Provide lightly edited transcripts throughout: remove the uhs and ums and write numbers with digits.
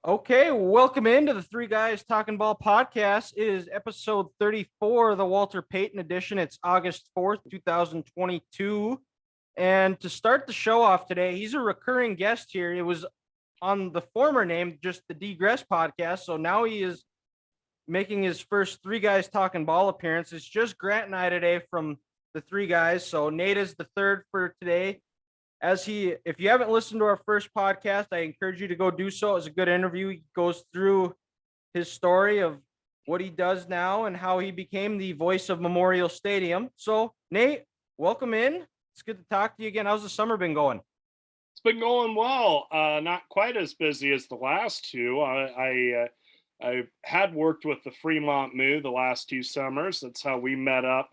Okay, welcome into the Three Guys Talking Ball podcast. It is episode 34, the Walter Payton edition. It's August 4th, 2022. And to start the show off today, he's a recurring guest here. It was on the former name, just the Degress podcast. So now he is making his first Three Guys Talking Ball appearance. It's just Grant and I today from the Three Guys. So Nate is the third for today. If you haven't listened to our first podcast, I encourage you to go do so. It was a good interview. He goes through his story of what he does now and how he became the voice of Memorial Stadium. So, Nate, welcome in. It's good to talk to you again. How's the summer been going? It's been going well. Not quite as busy as the last two. I had worked with the Fremont Moo the last 2 summers. That's how we met up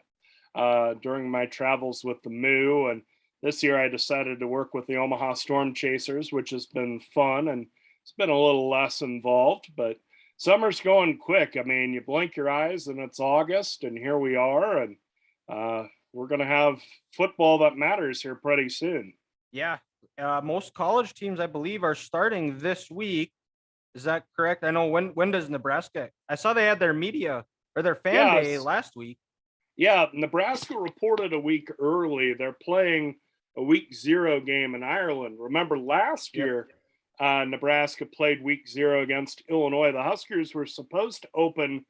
during my travels with the Moo. And this year I decided to work with the Omaha Storm Chasers, which has been fun, and it's been a little less involved, but summer's going quick. I mean, you blink your eyes and it's August, and here we are, and we're going to have football that matters here pretty soon. Yeah. Most college teams, I believe, are starting this week. Is that correct? I know when does Nebraska? I saw they had their media or their fan day Yes. last week. Yeah, Nebraska reported a week early. They're playing a week 0 game in Ireland. Remember last Yep. year, Nebraska played week 0 against Illinois. The Huskers were supposed to open,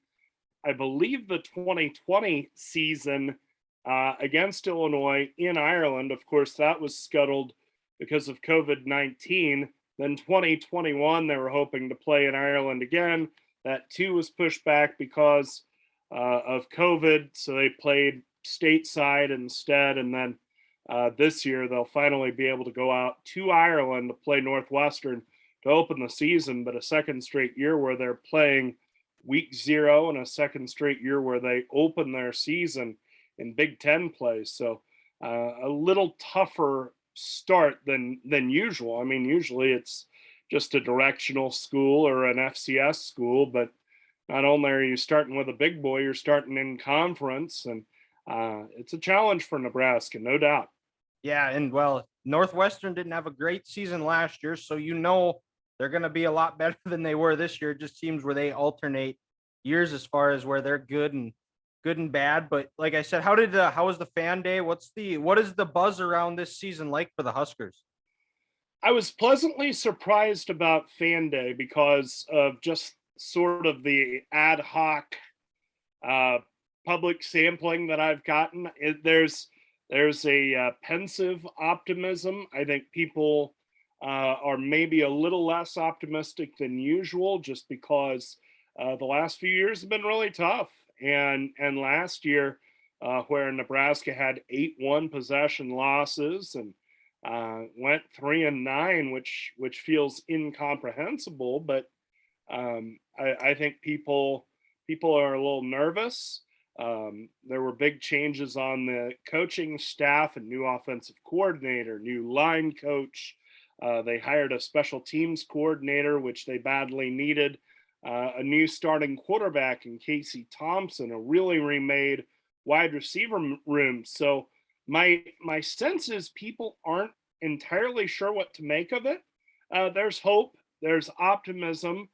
I believe, the 2020 season against Illinois in Ireland. Of course, that was scuttled because of COVID-19. Then 2021, they were hoping to play in Ireland again. That too was pushed back because of COVID. So they played stateside instead. And then this year, they'll finally be able to go out to Ireland to play Northwestern to open the season, but a second straight year where they're playing week 0 and a second straight year where they open their season in Big Ten play. So a little tougher start than usual. I mean, usually it's just a directional school or an FCS school, but not only are you starting with a big boy, you're starting in conference, and it's a challenge for Nebraska, no doubt. Yeah, and well, Northwestern didn't have a great season last year, so they're going to be a lot better than they were this year. It just seems where they alternate years as far as where they're good and bad. But like I said, how was the fan day? What is the buzz around this season like for the Huskers? I was pleasantly surprised about fan day because of just sort of the ad hoc uh, public sampling that I've gotten. There's a pensive optimism. I think people are maybe a little less optimistic than usual, just because the last few years have been really tough. And last year, where Nebraska had 8 1 possession losses and went 3-9, which feels incomprehensible, but I think people are a little nervous. There were big changes on the coaching staff, a new offensive coordinator, new line coach. They hired a special teams coordinator, which they badly needed. A new starting quarterback in Casey Thompson, a really remade wide receiver room. So my sense is people aren't entirely sure what to make of it. There's hope. There's optimism.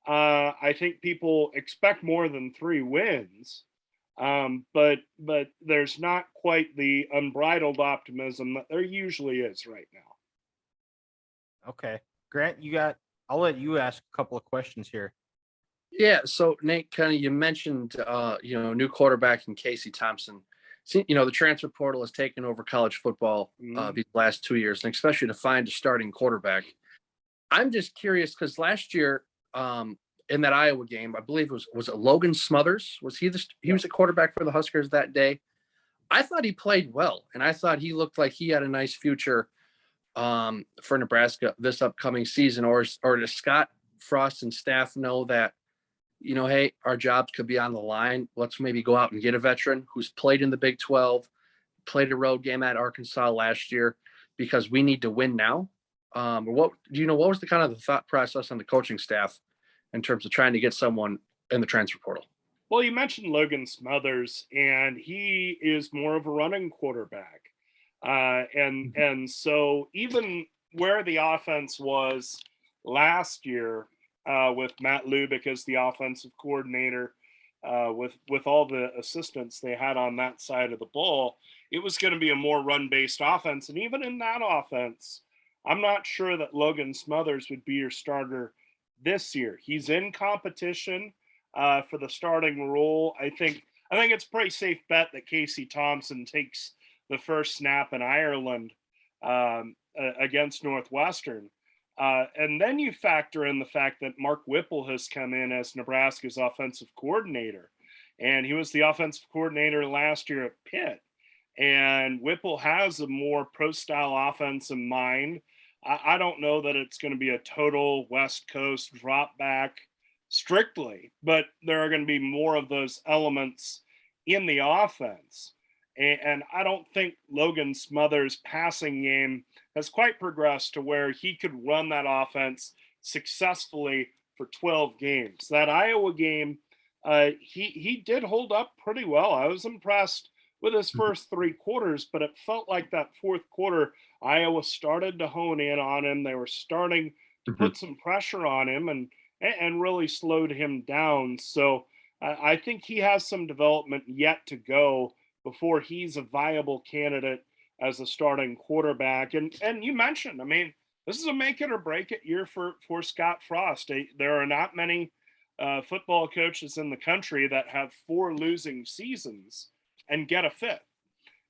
I think people expect more than 3 wins, but there's not quite the unbridled optimism that there usually is right now. Okay, Grant, I'll let you ask a couple of questions here. Yeah, so Nate, kind of you mentioned, new quarterback in Casey Thompson. See, the transfer portal has taken over college football these last 2 years, and especially to find a starting quarterback. I'm just curious because last year, in that Iowa game, I believe was it Logan Smothers? He was a quarterback for the Huskers that day? I thought he played well, and I thought he looked like he had a nice future for Nebraska this upcoming season. Or does Scott Frost and staff know that, hey, our jobs could be on the line. Let's maybe go out and get a veteran who's played in the Big 12, played a road game at Arkansas last year, because we need to win now. Or what was the kind of the thought process on the coaching staff in terms of trying to get someone in the transfer portal? Well, you mentioned Logan Smothers, and he is more of a running quarterback. And so even where the offense was last year, with Matt Lubick as the offensive coordinator, with all the assistants they had on that side of the ball, it was going to be a more run-based offense. And even in that offense, I'm not sure that Logan Smothers would be your starter this year. He's in competition for the starting role. I think it's a pretty safe bet that Casey Thompson takes the first snap in Ireland against Northwestern. And then you factor in the fact that Mark Whipple has come in as Nebraska's offensive coordinator. And he was the offensive coordinator last year at Pitt. And Whipple has a more pro-style offense in mind. I don't know that it's going to be a total West Coast drop back strictly, but there are going to be more of those elements in the offense. And I don't think Logan Smothers' passing game has quite progressed to where he could run that offense successfully for 12 games. That Iowa game, he did hold up pretty well. I was impressed with his first 3 quarters, but it felt like that fourth quarter, Iowa started to hone in on him. They were starting to put some pressure on him and really slowed him down. So I think he has some development yet to go before he's a viable candidate as a starting quarterback. And you mentioned, I mean, this is a make it or break it year for Scott Frost. There are not many football coaches in the country that have 4 losing seasons and get a fifth.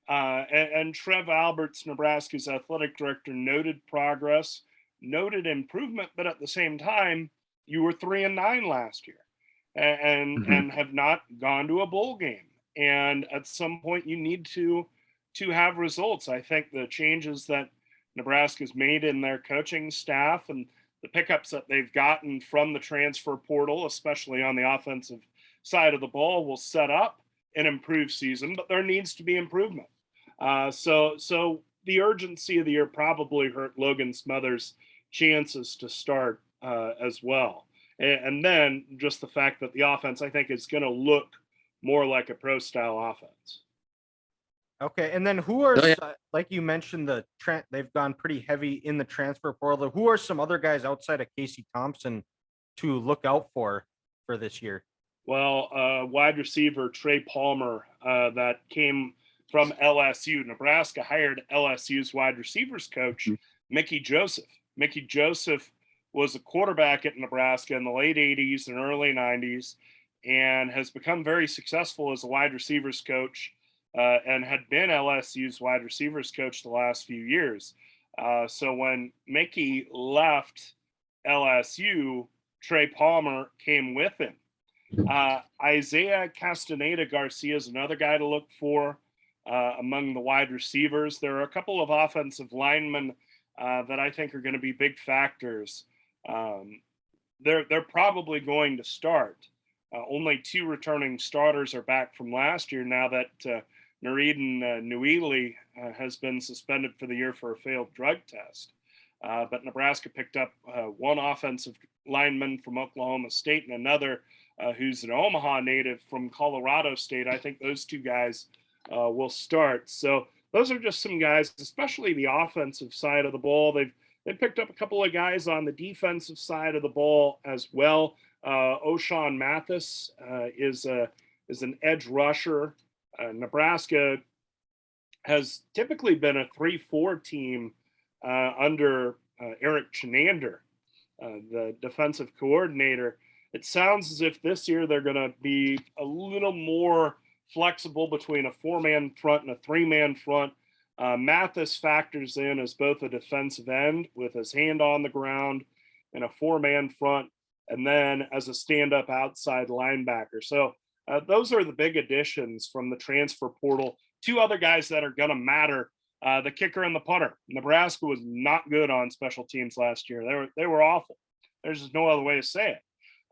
And Trev Alberts, Nebraska's athletic director, noted progress, noted improvement, but at the same time, you were 3-9 last year and have not gone to a bowl game. And at some point, you need to have results. I think the changes that Nebraska's made in their coaching staff and the pickups that they've gotten from the transfer portal, especially on the offensive side of the ball, will set up an improved season, but there needs to be improvement. So the urgency of the year probably hurt Logan Smothers' chances to start as well. And then just the fact that the offense, I think, is going to look more like a pro-style offense. Okay, and then who are, like you mentioned, they've gone pretty heavy in the transfer portal. Who are some other guys outside of Casey Thompson to look out for this year? Well, wide receiver Trey Palmer that came from LSU. Nebraska hired LSU's wide receivers coach, Mickey Joseph. Mickey Joseph was a quarterback at Nebraska in the late 80s and early 90s and has become very successful as a wide receivers coach and had been LSU's wide receivers coach the last few years. So when Mickey left LSU, Trey Palmer came with him. Isaiah Castaneda Garcia is another guy to look for among the wide receivers. There are a couple of offensive linemen that I think are going to be big factors. They're probably going to start. Only 2 returning starters are back from last year now that Nureddin Nouili has been suspended for the year for a failed drug test. But Nebraska picked up 1 offensive lineman from Oklahoma State and another who's an Omaha native from Colorado State. I think those 2 guys will start. So those are just some guys, especially the offensive side of the ball. They picked up a couple of guys on the defensive side of the ball as well. O'Shawn Mathis is an edge rusher. Nebraska has typically been a 3-4 team under Eric Chenander, the defensive coordinator. It sounds as if this year they're going to be a little more flexible between a 4-man front and a 3-man front. Mathis factors in as both a defensive end with his hand on the ground and a 4-man front, and then as a stand-up outside linebacker. So those are the big additions from the transfer portal. 2 other guys that are going to matter, the kicker and the punter. Nebraska was not good on special teams last year. They were awful. There's just no other way to say it.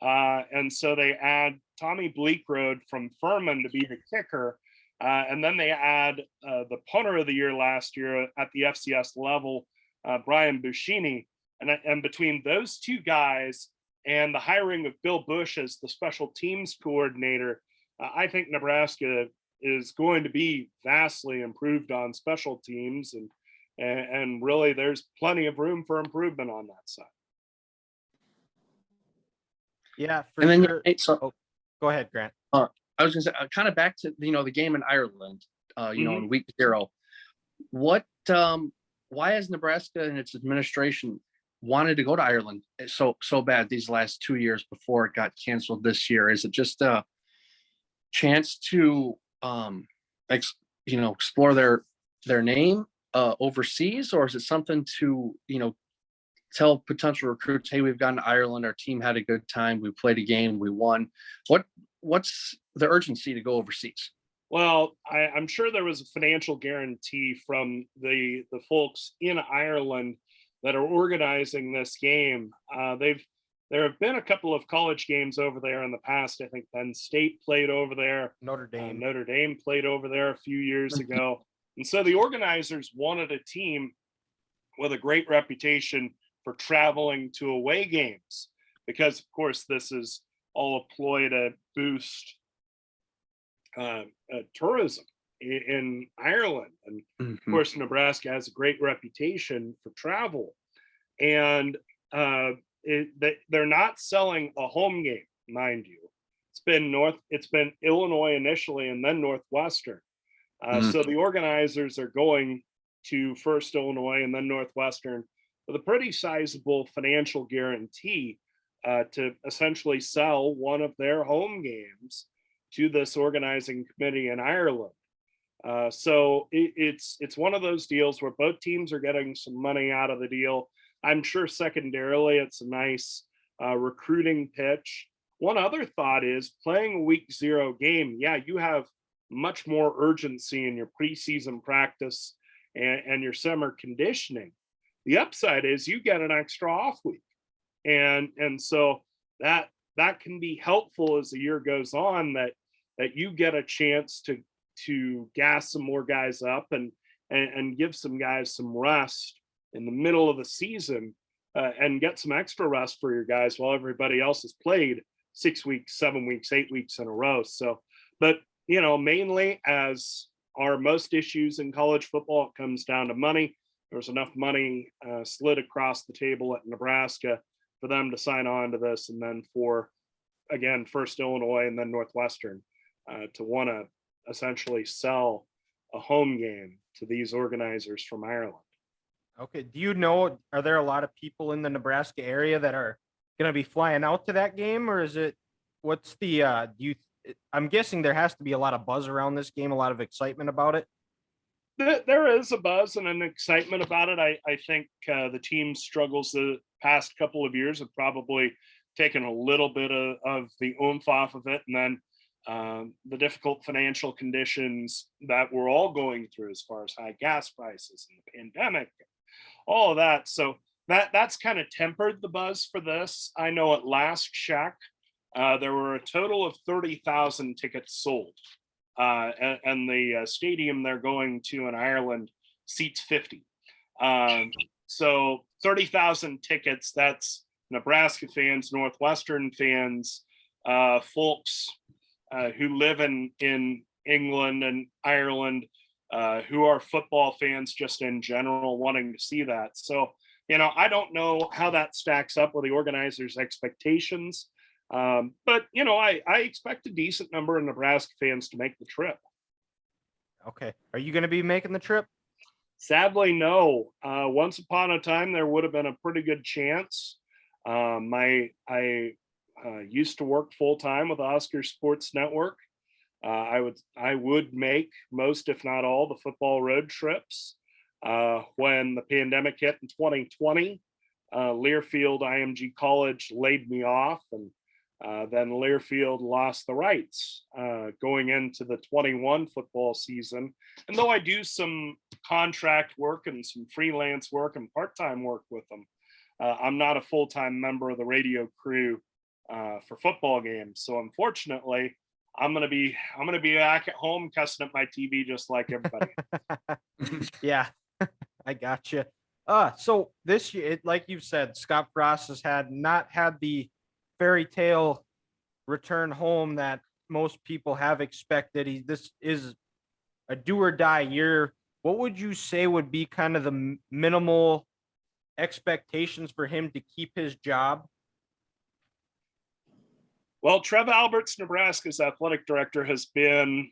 And so they add Tommy Bleekrode from Furman to be the kicker. And then they add the punter of the year last year at the FCS level, Brian Buschini. And between those 2 guys and the hiring of Bill Bush as the special teams coordinator, I think Nebraska is going to be vastly improved on special teams. And really, there's plenty of room for improvement on that side. Yeah, for And then sure. so Go ahead, Grant. I was going to say, kind of back to the game in Ireland, in week 0. What why has Nebraska and its administration wanted to go to Ireland so bad these last 2 years before it got canceled this year? Is it just a chance to explore their name overseas, or is it something to tell potential recruits, hey, we've gone to Ireland, our team had a good time, we played a game, we won? What's the urgency to go overseas? Well, I'm sure there was a financial guarantee from the folks in Ireland that are organizing this game. There have been a couple of college games over there in the past. I think Penn State played over there. Notre Dame. Notre Dame played over there a few years ago. And so the organizers wanted a team with a great reputation for traveling to away games, because, of course, this is all a ploy to boost tourism in Ireland. And of course, Nebraska has a great reputation for travel. And they're not selling a home game, mind you. It's been Illinois initially, and then Northwestern. So the organizers are going to first Illinois and then Northwestern with a pretty sizable financial guarantee to essentially sell one of their home games to this organizing committee in Ireland. So it's one of those deals where both teams are getting some money out of the deal. I'm sure secondarily it's a nice recruiting pitch. One other thought is playing a week 0 game. Yeah, you have much more urgency in your preseason practice and your summer conditioning. The upside is you get an extra off week. And so that can be helpful as the year goes on, that you get a chance to gas some more guys up and give some guys some rest in the middle of the season, and get some extra rest for your guys while everybody else has played 6 weeks, 7 weeks, 8 weeks in a row. So, but mainly, as are most issues in college football, it comes down to money. There's enough money slid across the table at Nebraska for them to sign on to this, and then for, again, first Illinois and then Northwestern to want to essentially sell a home game to these organizers from Ireland. Okay. Do you know, are there a lot of people in the Nebraska area that are going to be flying out to that game, or is it, what's the, I'm guessing there has to be a lot of buzz around this game, a lot of excitement about it. There is a buzz and an excitement about it. I think the team's struggles the past couple of years have probably taken a little bit of the oomph off of it. And then the difficult financial conditions that we're all going through, as far as high gas prices and the pandemic, all of that. So that's kind of tempered the buzz for this. I know at last check, there were a total of 30,000 tickets sold. And the stadium they're going to in Ireland seats 50. So 30,000 tickets, that's Nebraska fans, Northwestern fans, folks who live in England and Ireland, who are football fans just in general, wanting to see that. So, I don't know how that stacks up with the organizers' expectations. But I expect a decent number of Nebraska fans to make the trip. Okay. Are you going to be making the trip? Sadly, no. Once upon a time, there would have been a pretty good chance. I used to work full time with the Oscar Sports Network. I would make most, if not all, the football road trips. When the pandemic hit in 2020, Learfield IMG College laid me off, and then Learfield lost the rights going into the 21 football season. And though I do some contract work and some freelance work and part-time work with them, I'm not a full-time member of the radio crew for football games. So unfortunately, I'm gonna be back at home cussing at my TV just like everybody. Yeah, I gotcha. So this year, like you said, Scott Frost has not had the fairy tale return home that most people have expected. This is a do or die year. What would you say would be kind of the minimal expectations for him to keep his job? Well, Trev Alberts, Nebraska's athletic director, has been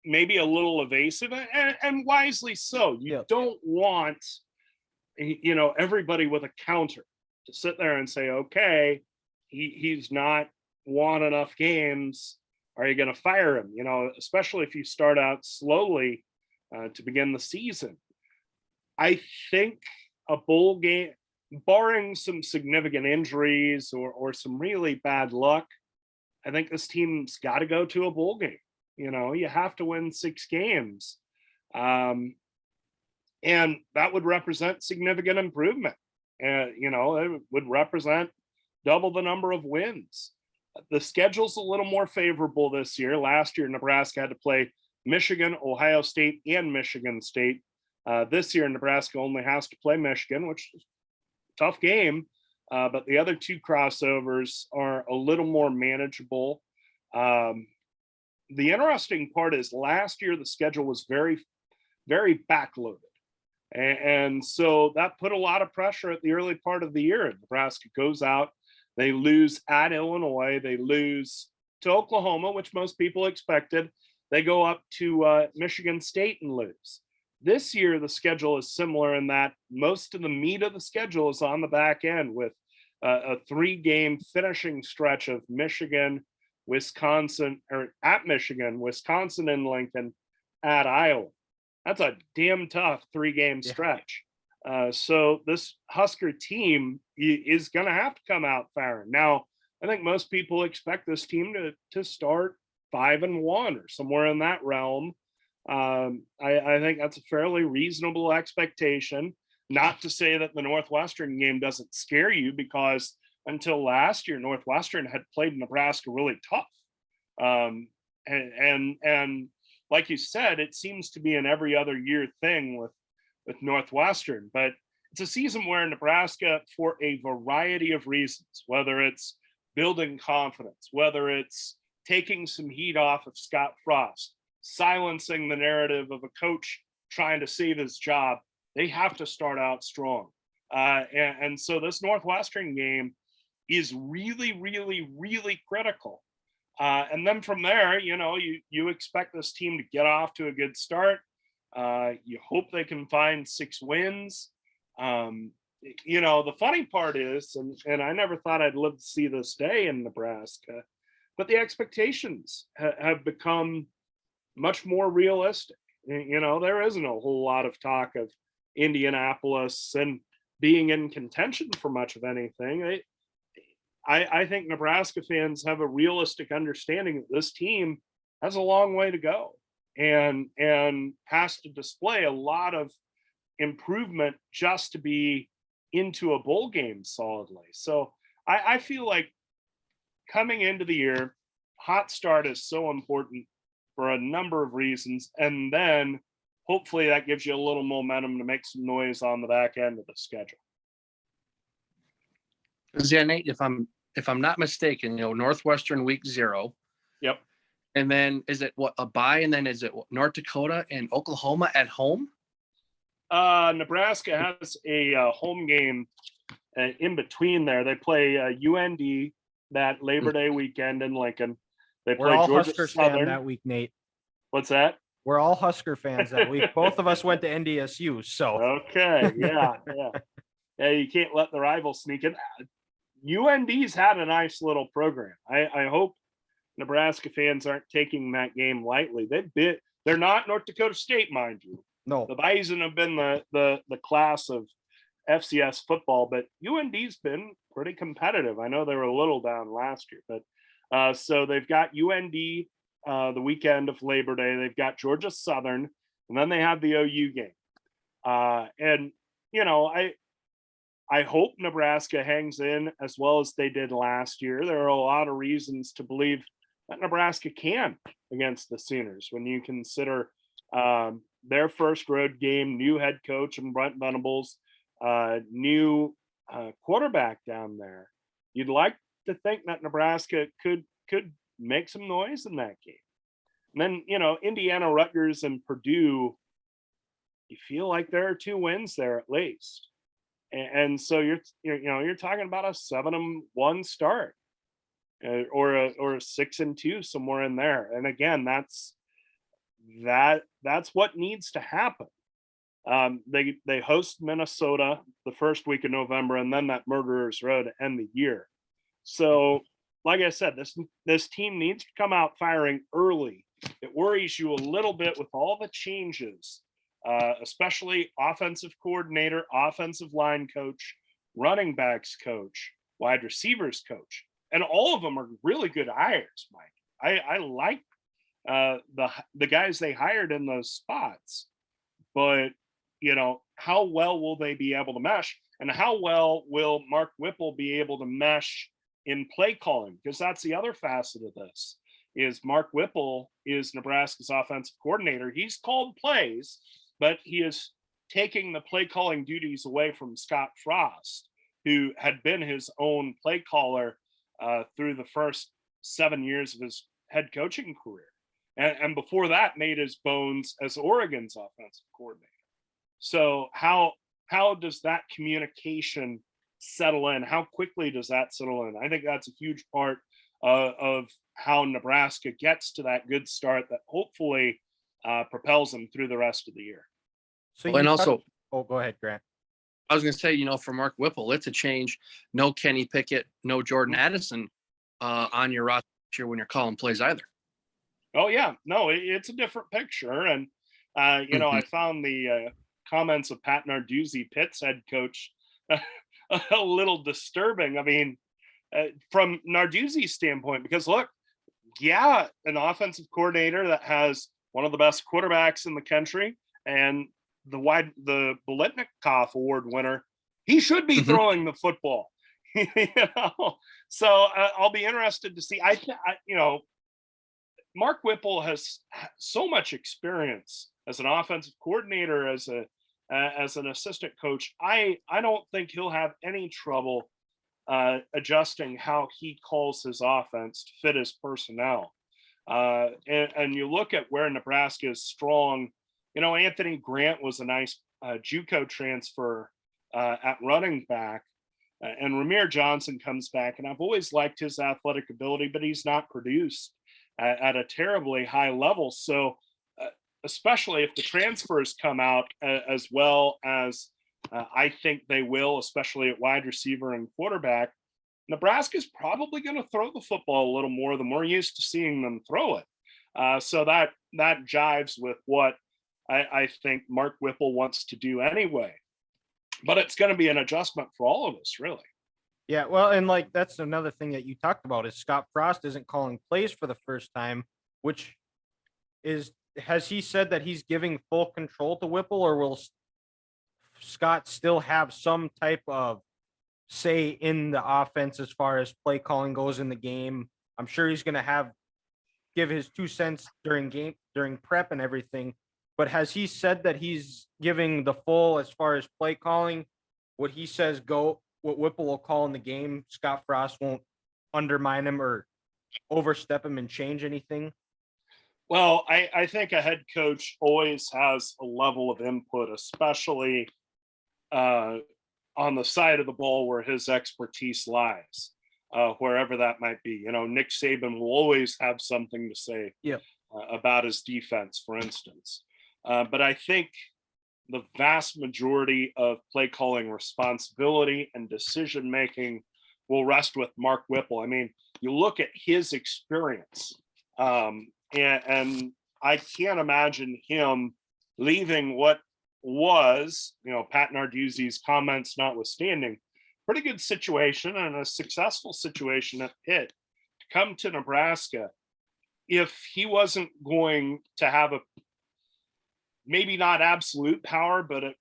maybe a little evasive, and wisely so. You don't want, everybody with a counter to sit there and say, okay, he's not won enough games. Are you going to fire him? Especially if you start out slowly to begin the season. I think a bowl game, barring some significant injuries or some really bad luck, I think this team's got to go to a bowl game. You have to win 6 games. And that would represent significant improvement. It would represent double the number of wins. The schedule's a little more favorable this year. Last year, Nebraska had to play Michigan, Ohio State, and Michigan State. This year, Nebraska only has to play Michigan, which is a tough game. But the other 2 crossovers are a little more manageable. The interesting part is last year, the schedule was very, very backloaded. And so that put a lot of pressure at the early part of the year. Nebraska goes out, they lose at Illinois, they lose to Oklahoma, which most people expected. They go up to Michigan State and lose. This year, the schedule is similar in that most of the meat of the schedule is on the back end with a 3-game finishing stretch of Michigan, Wisconsin, or at Michigan, Wisconsin and Lincoln, at Iowa. That's a damn tough 3-game stretch. So this Husker team is going to have to come out firing. Now, I think most people expect this team to start 5-1 or somewhere in that realm. I think that's a fairly reasonable expectation. Not to say that the Northwestern game doesn't scare you, because until last year, Northwestern had played Nebraska really tough. And like you said, it seems to be an every other year thing with Northwestern, but it's a season where Nebraska, for a variety of reasons, whether it's building confidence, whether it's taking some heat off of Scott Frost, silencing the narrative of a coach trying to save his job, they have to start out strong. And so this Northwestern game is really, really, really critical. And then from there, you expect this team to get off to a good start. You hope they can find 6 wins. The funny part is, and I never thought I'd live to see this day in Nebraska, but the expectations have become much more realistic. There isn't a whole lot of talk of Indianapolis and being in contention for much of anything. I think Nebraska fans have a realistic understanding that this team has a long way to go and has to display a lot of improvement just to be into a bowl game solidly. So I feel like coming into the year, hot start is so important for a number of reasons. And then hopefully that gives you a little momentum to make some noise on the back end of the schedule. Yeah, Nate, if I'm not mistaken, Northwestern week 0. Yep. And then is it a bye? And then is it North Dakota and Oklahoma at home? Nebraska has a home game in between there. They play UND that Labor Day weekend in Lincoln. They play all Georgia Huskers Southern fan that week, Nate. What's that? We're all Husker fans that week. Both of us went to NDSU, so okay, yeah. You can't let the rival sneak in. UND's had a nice little program. I hope Nebraska fans aren't taking that game lightly. They're not North Dakota State, mind you. No, the Bison have been the class of FCS football, but UND's been pretty competitive. I know they were a little down last year, but so they've got UND the weekend of Labor Day. They've got Georgia Southern, and then they have the OU game. And I hope Nebraska hangs in as well as they did last year. There are a lot of reasons to believe that Nebraska can against the Sooners when you consider their first road game, new head coach and Brent Venables, new quarterback down there. You'd like to think that Nebraska could make some noise in that game. And then, Indiana, Rutgers, and Purdue, you feel like there are 2 wins there at least. And so you're talking about a 7-1 start. or a 6-2, somewhere in there. And again, that's what needs to happen. They host Minnesota the first week of November, and then that Murderers Row to end the year. So, like I said, this team needs to come out firing early. It worries you a little bit with all the changes, especially offensive coordinator, offensive line coach, running backs coach, wide receivers coach, and all of them are really good hires, Mike. I like the guys they hired in those spots, but how well will they be able to mesh, and how well will Mark Whipple be able to mesh in play calling? Because that's the other facet of this. Is Mark Whipple is Nebraska's offensive coordinator. He's called plays, but he is taking the play calling duties away from Scott Frost, who had been his own play caller through the first 7 years of his head coaching career. And before that, made his bones as Oregon's offensive coordinator. So how does that communication settle in? How quickly does that settle in? I think that's a huge part of how Nebraska gets to that good start that hopefully propels them through the rest of the year. So go ahead, Grant. I was going to say, for Mark Whipple, it's a change. No Kenny Pickett, no Jordan Addison on your roster when you're calling plays either. Oh, yeah. No, it's a different picture. And, I found the comments of Pat Narduzzi, Pitt's head coach, a little disturbing. I mean, from Narduzzi's standpoint, because look, an offensive coordinator that has one of the best quarterbacks in the country and the Biletnikoff Award winner, he should be throwing the football. So I'll be interested to see. Mark Whipple has so much experience as an offensive coordinator, as an assistant coach. I don't think he'll have any trouble adjusting how he calls his offense to fit his personnel. And you look at where Nebraska is strong. Anthony Grant was a nice JUCO transfer at running back, and Ramir Johnson comes back. And I've always liked his athletic ability, but he's not produced at a terribly high level. So especially if the transfers come out as well as I think they will, especially at wide receiver and quarterback, Nebraska's probably going to throw the football a little more the more used to seeing them throw it. So that jives with what I think Mark Whipple wants to do anyway. But it's going to be an adjustment for all of us, really. Yeah, well, and that's another thing that you talked about is Scott Frost isn't calling plays for the first time, which has he said that he's giving full control to Whipple, or will Scott still have some type of say in the offense as far as play calling goes in the game? I'm sure he's going to give his 2 cents during prep and everything, but has he said that he's giving the full as far as play calling? What he says what Whipple will call in the game, Scott Frost won't undermine him or overstep him and change anything? Well, I think a head coach always has a level of input, especially on the side of the ball where his expertise lies, wherever that might be. Nick Saban will always have something to say about his defense, for instance. But I think the vast majority of play calling responsibility and decision making will rest with Mark Whipple. I mean, you look at his experience, and I can't imagine him leaving what was, Pat Narduzzi's comments notwithstanding, pretty good situation and a successful situation at Pitt, to come to Nebraska if he wasn't going to have maybe not absolute power, but a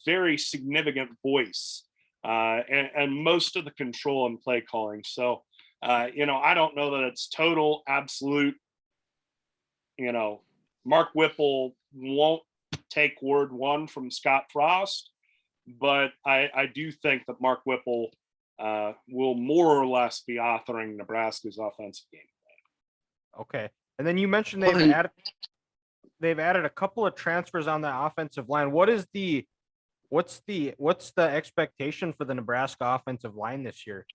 very significant voice and most of the control in play calling. So, I don't know that it's total, absolute, Mark Whipple won't take word one from Scott Frost, but I do think that Mark Whipple will more or less be authoring Nebraska's offensive game plan. Okay. And then you mentioned they've added a couple of transfers on the offensive line. What's the expectation for the Nebraska offensive line this year?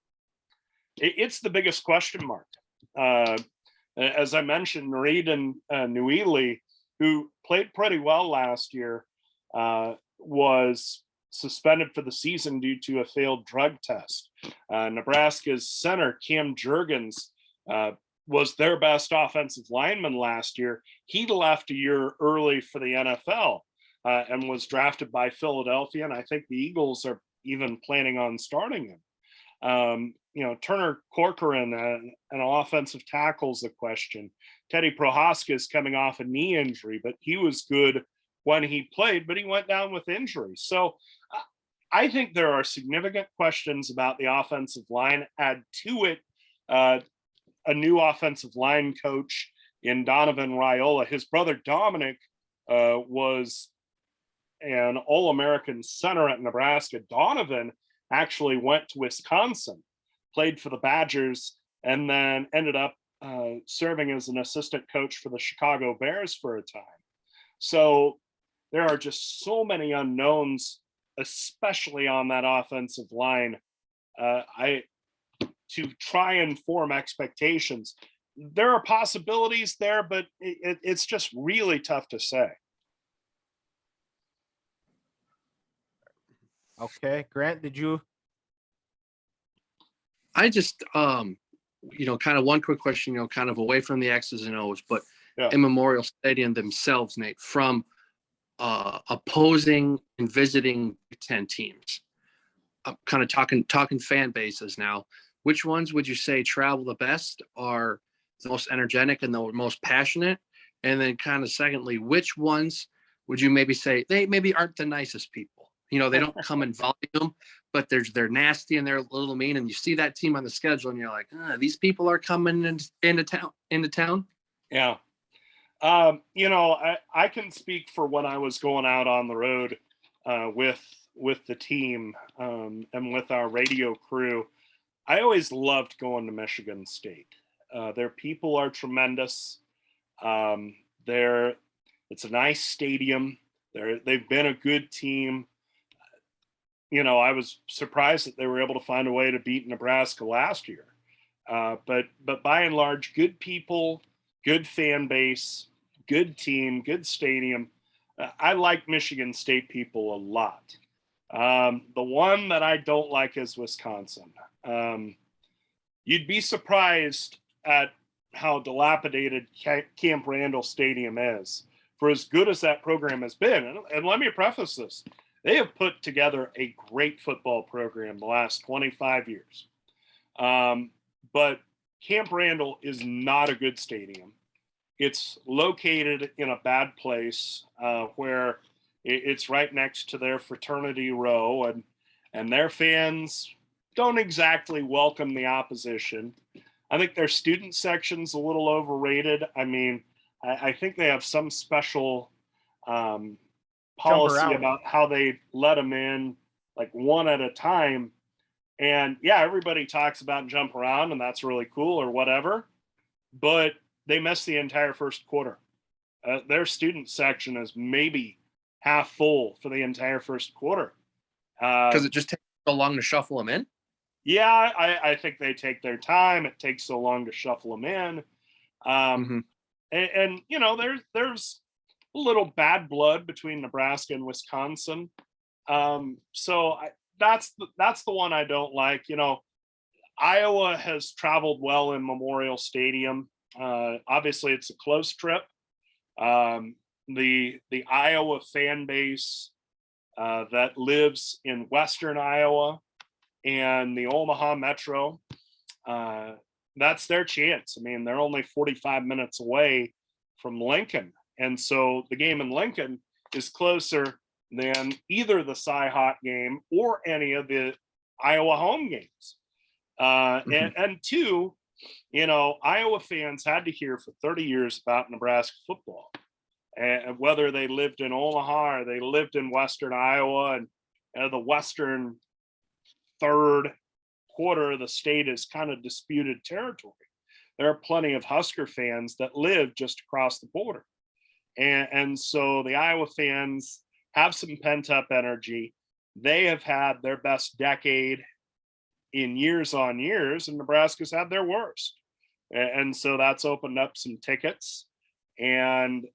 It's the biggest question mark. As I mentioned, Reed and Nuili, who played pretty well last year, was suspended for the season due to a failed drug test. Nebraska's center, Cam Jurgens, was their best offensive lineman last year. He left a year early for the NFL and was drafted by Philadelphia, and I think the Eagles are even planning on starting him. Turner Corcoran, an offensive tackle's a question. Teddy Prohaska is coming off a knee injury, but he was good when he played, but he went down with injury. So I think there are significant questions about the offensive line. Add to it a new offensive line coach in Donovan Raiola. His brother Dominic was an All-American center at Nebraska. Donovan actually went to Wisconsin, played for the Badgers, and then ended up serving as an assistant coach for the Chicago Bears for a time. So there are just so many unknowns, especially on that offensive line. To try and form expectations, there are possibilities there, but it's just really tough to say. Okay, Grant, did you? I just, kind of one quick question, kind of away from the X's and O's, but in Memorial Stadium themselves, Nate, from opposing and visiting Big Ten teams, I'm kind of talking fan bases now. Which ones would you say travel the best, are the most energetic and the most passionate? And then kind of secondly, which ones would you maybe say they maybe aren't the nicest people? They don't come in volume, but they're nasty and they're a little mean. And you see that team on the schedule and you're like, these people are coming into town. Yeah. I can speak for when I was going out on the road with the team and with our radio crew. I always loved going to Michigan State. Their people are tremendous. It's a nice stadium. They've been a good team. I was surprised that they were able to find a way to beat Nebraska last year. But by and large, good people, good fan base, good team, good stadium. I like Michigan State people a lot. The one that I don't like is Wisconsin. You'd be surprised at how dilapidated Camp Randall Stadium is, for as good as that program has been. And let me preface this. They have put together a great football program the last 25 years. But Camp Randall is not a good stadium. It's located in a bad place where it's right next to their fraternity row, and their fans don't exactly welcome the opposition. I think their student section's a little overrated. I mean, I think they have some special policy about how they let them in, like one at a time. And yeah, everybody talks about jump around, and that's really cool or whatever. But they missed the entire first quarter. Their student section is maybe half full for the entire first quarter. Because it just takes so long to shuffle them in? Yeah, I think they take their time. It takes so long to shuffle them in. And there's a little bad blood between Nebraska and Wisconsin. So that's the one I don't like. Iowa has traveled well in Memorial Stadium. Obviously, it's a close trip. The Iowa fan base that lives in Western Iowa and the Omaha Metro, that's their chance. I mean, they're only 45 minutes away from Lincoln. And so the game in Lincoln is closer than either the Cy-Hawk game or any of the Iowa home games. And two, Iowa fans had to hear for 30 years about Nebraska football. And whether they lived in Omaha or they lived in Western Iowa, and the Western third quarter of the state is kind of disputed territory. There are plenty of Husker fans that live just across the border. And so the Iowa fans have some pent up energy. They have had their best decade in years on years, and Nebraska's had their worst. And so that's opened up some tickets, and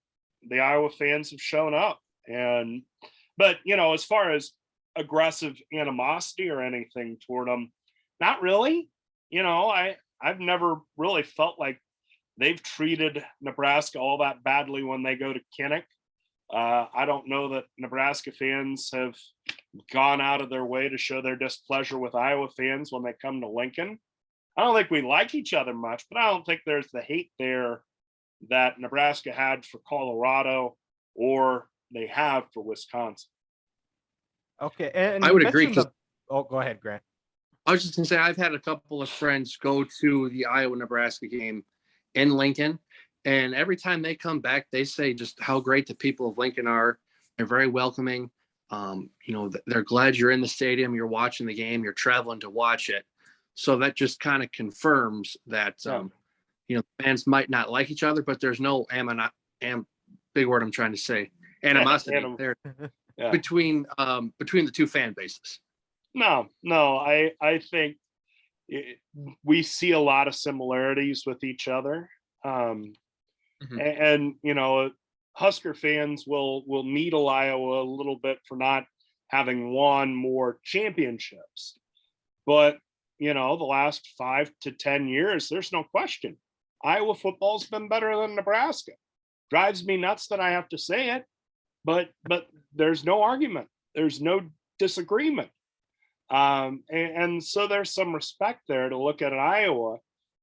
the Iowa fans have shown up. But as far as aggressive animosity or anything toward them, not really. I've never really felt like they've treated Nebraska all that badly when they go to Kinnick. I don't know that Nebraska fans have gone out of their way to show their displeasure with Iowa fans when they come to Lincoln. I don't think we like each other much, but I don't think there's the hate there that Nebraska had for Colorado or they have for Wisconsin. Okay, and I would agree. Oh, go ahead, Grant. I was just going to say, I've had a couple of friends go to the Iowa-Nebraska game in Lincoln, and every time they come back, they say just how great the people of Lincoln are. They're very welcoming. They're glad you're in the stadium, you're watching the game, you're traveling to watch it. So that just kind of confirms that, fans might not like each other, but there's no big word I'm trying to say, animosity there between the two fan bases. No, I think we see a lot of similarities with each other. And Husker fans will needle Iowa a little bit for not having won more championships. But, the last 5 to 10 years, there's no question. Iowa football's been better than Nebraska. Drives me nuts that I have to say it, but there's no argument. There's no disagreement. And so there's some respect there to look at Iowa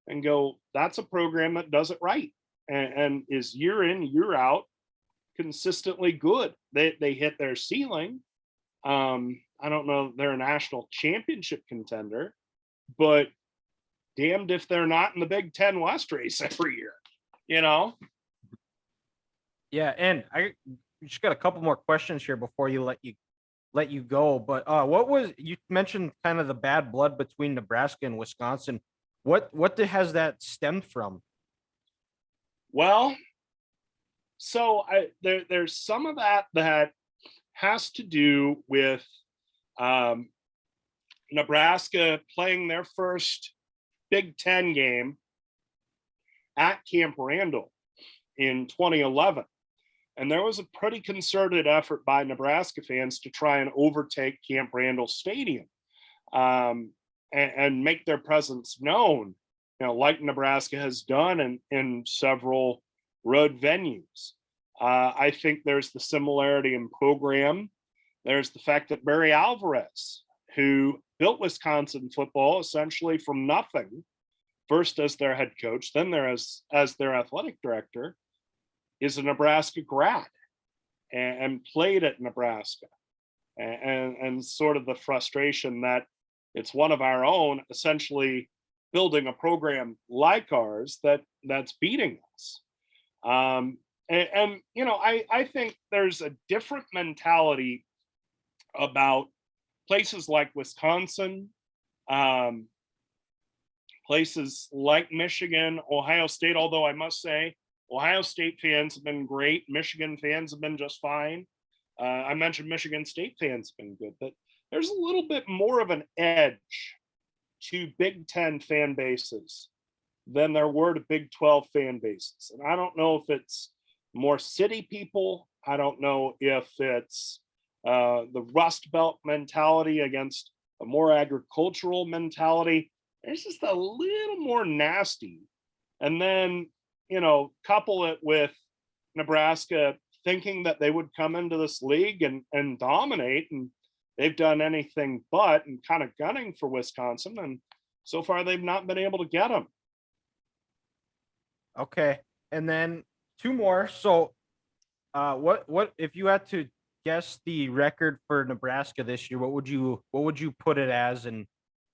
and go, that's a program that does it right and is year in, year out consistently good. They hit their ceiling. I don't know if they're a national championship contender, but damned if they're not in the Big Ten West race every year, Yeah, and I just got a couple more questions here before you let you go. But you mentioned kind of the bad blood between Nebraska and Wisconsin. What has that stemmed from? Well, so there's some of that has to do with Nebraska playing their first Big Ten game at Camp Randall in 2011. And there was a pretty concerted effort by Nebraska fans to try and overtake Camp Randall Stadium and make their presence known, like Nebraska has done in several road venues. I think there's the similarity in program. There's the fact that Barry Alvarez, who built Wisconsin football essentially from nothing, first as their head coach, then as their athletic director, is a Nebraska grad and played at Nebraska, and sort of the frustration that it's one of our own essentially building a program like ours that's beating us. I think there's a different mentality about places like Wisconsin, places like Michigan, Ohio State, although I must say Ohio State fans have been great. Michigan fans have been just fine. I mentioned Michigan State fans have been good, but there's a little bit more of an edge to Big Ten fan bases than there were to Big 12 fan bases. And I don't know if it's more city people. I don't know if it's the Rust Belt mentality against a more agricultural mentality. It's just a little more nasty. And then, couple it with Nebraska thinking that they would come into this league and dominate, and they've done anything but, and kind of gunning for Wisconsin. And so far they've not been able to get them. Okay. And then two more. So what if you had to guess the record for Nebraska this year, what would you put it as, and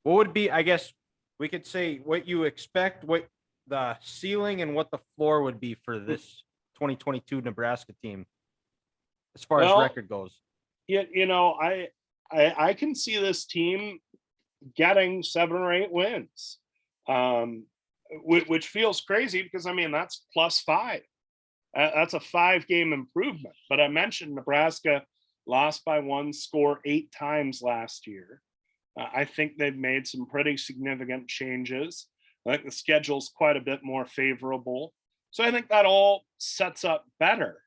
what would be, I guess we could say what you expect, what the ceiling and what the floor would be for this 2022 Nebraska team as far as record goes? Yeah, I can see this team getting 7 or 8 wins, which feels crazy because that's +5. That's a 5-game improvement. But I mentioned Nebraska lost by 1 score 8 times last year. I think they've made some pretty significant changes. I think the schedule's quite a bit more favorable. So I think that all sets up better.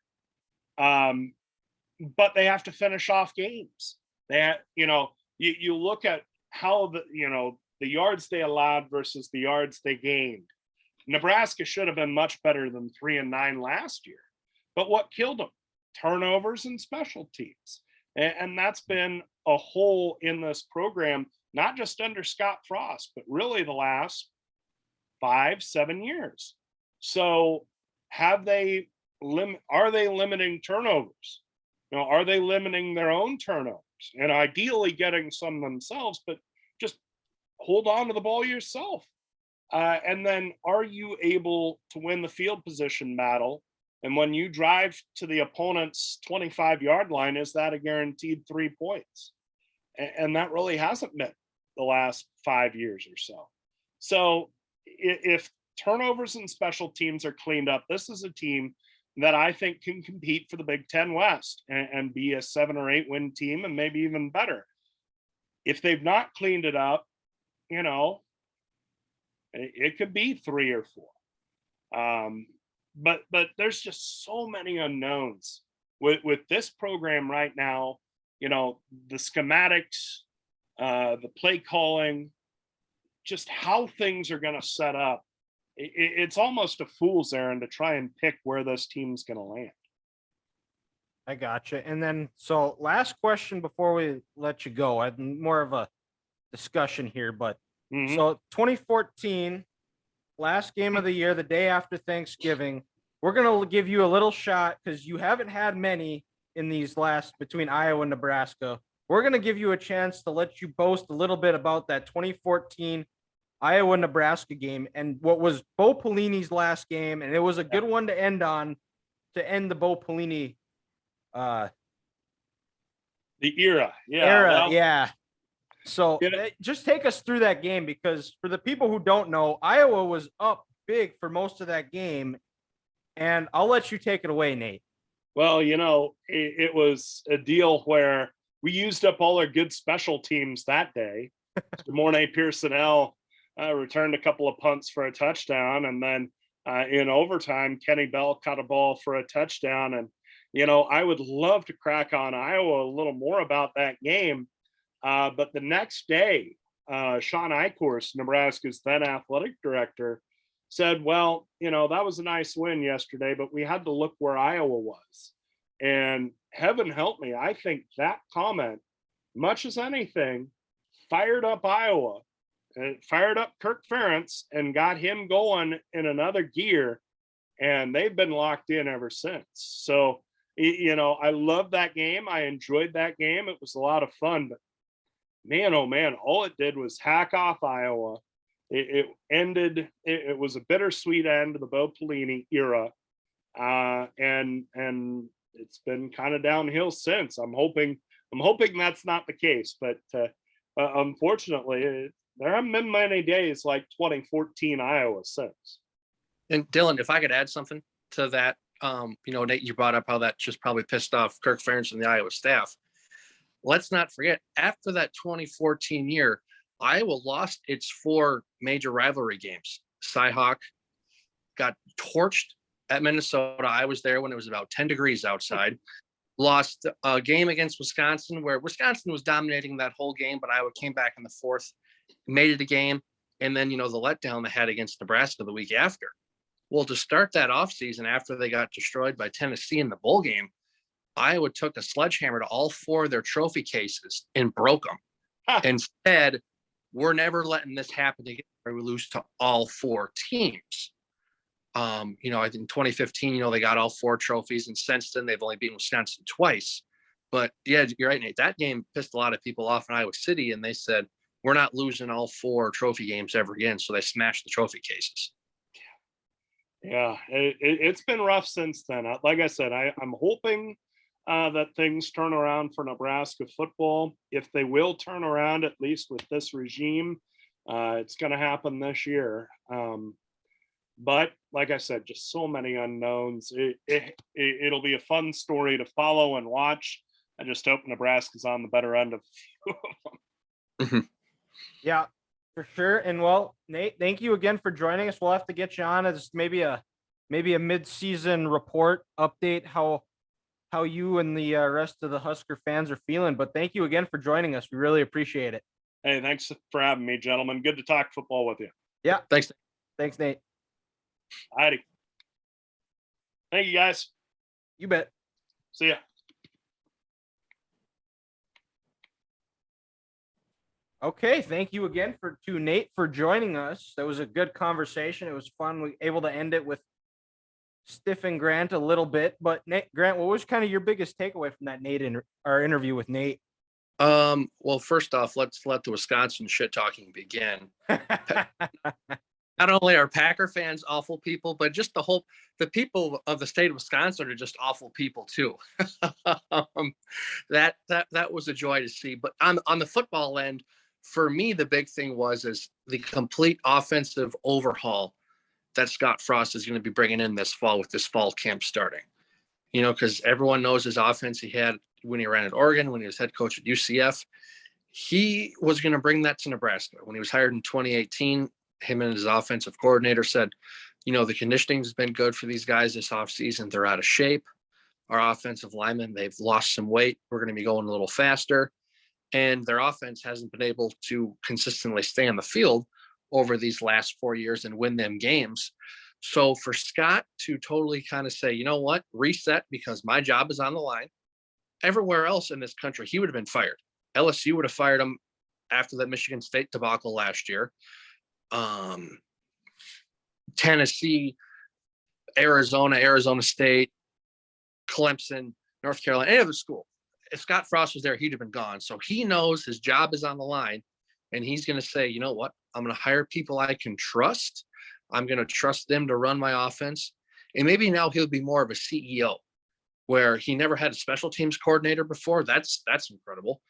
But they have to finish off games. You look at how the yards they allowed versus the yards they gained. Nebraska should have been much better than 3-9 last year. But what killed them? Turnovers and special teams. And that's been a hole in this program, not just under Scott Frost, but really the last 5-7 years. So are they limiting turnovers? Are they limiting their own turnovers and ideally getting some themselves, but just hold on to the ball yourself? And then are you able to win the field position battle? And when you drive to the opponent's 25-yard line, is that a guaranteed 3 points? And that really hasn't been the last 5 years or so. So if turnovers and special teams are cleaned up, this is a team that I think can compete for the Big Ten West and be a 7 or 8 win team and maybe even better. If they've not cleaned it up, it could be 3 or 4. But there's just so many unknowns with this program right now. The schematics, the play calling, just how things are going to set up. It's almost a fool's errand to try and pick where this team's going to land. I gotcha. And then, so last question before we let you go. I had more of a discussion here, but so 2014, last game of the year, the day after Thanksgiving, we're going to give you a little shot because you haven't had many in these last between Iowa and Nebraska. We're going to give you a chance to let you boast a little bit about that 2014 Iowa-Nebraska game and what was Bo Pelini's last game. And it was a good one to end on, to end the Bo Pelini the era. Yeah. So just take us through that game, because for the people who don't know, Iowa was up big for most of that game. And I'll let you take it away, Nate. Well, it was a deal where we used up all our good special teams that day. Mornay Pearsonell returned a couple of punts for a touchdown. And then in overtime, Kenny Bell caught a ball for a touchdown. And, I would love to crack on Iowa a little more about that game. But the next day, Sean Eichhorst, Nebraska's then athletic director, said, well, that was a nice win yesterday, but we had to look where Iowa was. And heaven help me, I think that comment, much as anything, fired up Iowa, fired up Kirk Ferentz, and got him going in another gear. And they've been locked in ever since. So, I loved that game. I enjoyed that game. It was a lot of fun, but man, oh man, all it did was hack off Iowa. It ended. It was a bittersweet end to the Bo Pelini era, and it's been kind of downhill since. I'm hoping that's not the case, but unfortunately, there haven't been many days like 2014 Iowa since. And Dylan, if I could add something to that, Nate, you brought up how that just probably pissed off Kirk Ferentz and the Iowa staff. Let's not forget, after that 2014 year, Iowa lost its 4 major rivalry games. Cyhawk got torched at Minnesota. I was there when it was about 10 degrees outside. Lost a game against Wisconsin where Wisconsin was dominating that whole game, but Iowa came back in the 4th, made it a game. And then, the letdown they had against Nebraska the week after. Well, to start that offseason after they got destroyed by Tennessee in the bowl game, Iowa took a sledgehammer to all 4 of their trophy cases and broke them and said, we're never letting this happen again where we lose to all 4 teams. I think in 2015, they got all 4 trophies, and since then they've only beaten Wisconsin twice. But yeah, you're right, Nate. That game pissed a lot of people off in Iowa City, and they said, we're not losing all 4 trophy games ever again. So they smashed the trophy cases. Yeah, it's been rough since then. Like I said, I'm hoping that things turn around for Nebraska football. If they will turn around, at least with this regime, it's going to happen this year. But like I said, just so many unknowns. It'll be a fun story to follow and watch. I just hope Nebraska's on the better end of Yeah. For sure. And well, Nate, thank you again for joining us. We'll have to get you on as maybe a mid-season report update how you and the rest of the Husker fans are feeling. But thank you again for joining us. We really appreciate it. Hey, thanks for having me, gentlemen. Good to talk football with you. Yeah. Thanks. Thanks, Nate. Alrighty. Thank you, guys. You bet. See ya. Okay, thank you again to Nate for joining us. That was a good conversation. It was fun. We able to end it with stiffing Grant a little bit. But Nate, Grant, what was kind of your biggest takeaway from that our interview with Nate? Well, first off, let's let the Wisconsin shit talking begin. Not only are Packer fans awful people, but just the people of the state of Wisconsin are just awful people too. That was a joy to see. But on the football end, for me, the big thing is the complete offensive overhaul that Scott Frost is going to be bringing in this fall with this fall camp starting. You know, because everyone knows his offense he had when he ran at Oregon, when he was head coach at UCF. He was going to bring that to Nebraska. When he was hired in 2018, him and his offensive coordinator said, you know, the conditioning has been good for these guys this offseason. They're out of shape. Our offensive linemen, they've lost some weight. We're going to be going a little faster. And their offense hasn't been able to consistently stay on the field over these last 4 years and win them games. So for Scott to totally kind of say, you know what, reset because my job is on the line. Everywhere else in this country, he would have been fired. LSU would have fired him after that Michigan State debacle last year. Tennessee, Arizona State, Clemson, North Carolina, any other school. If Scott Frost was there, he'd have been gone. So he knows his job is on the line, and he's going to say, you know what? I'm going to hire people I can trust. I'm going to trust them to run my offense. And maybe now he'll be more of a CEO, where he never had a special teams coordinator before. That's incredible.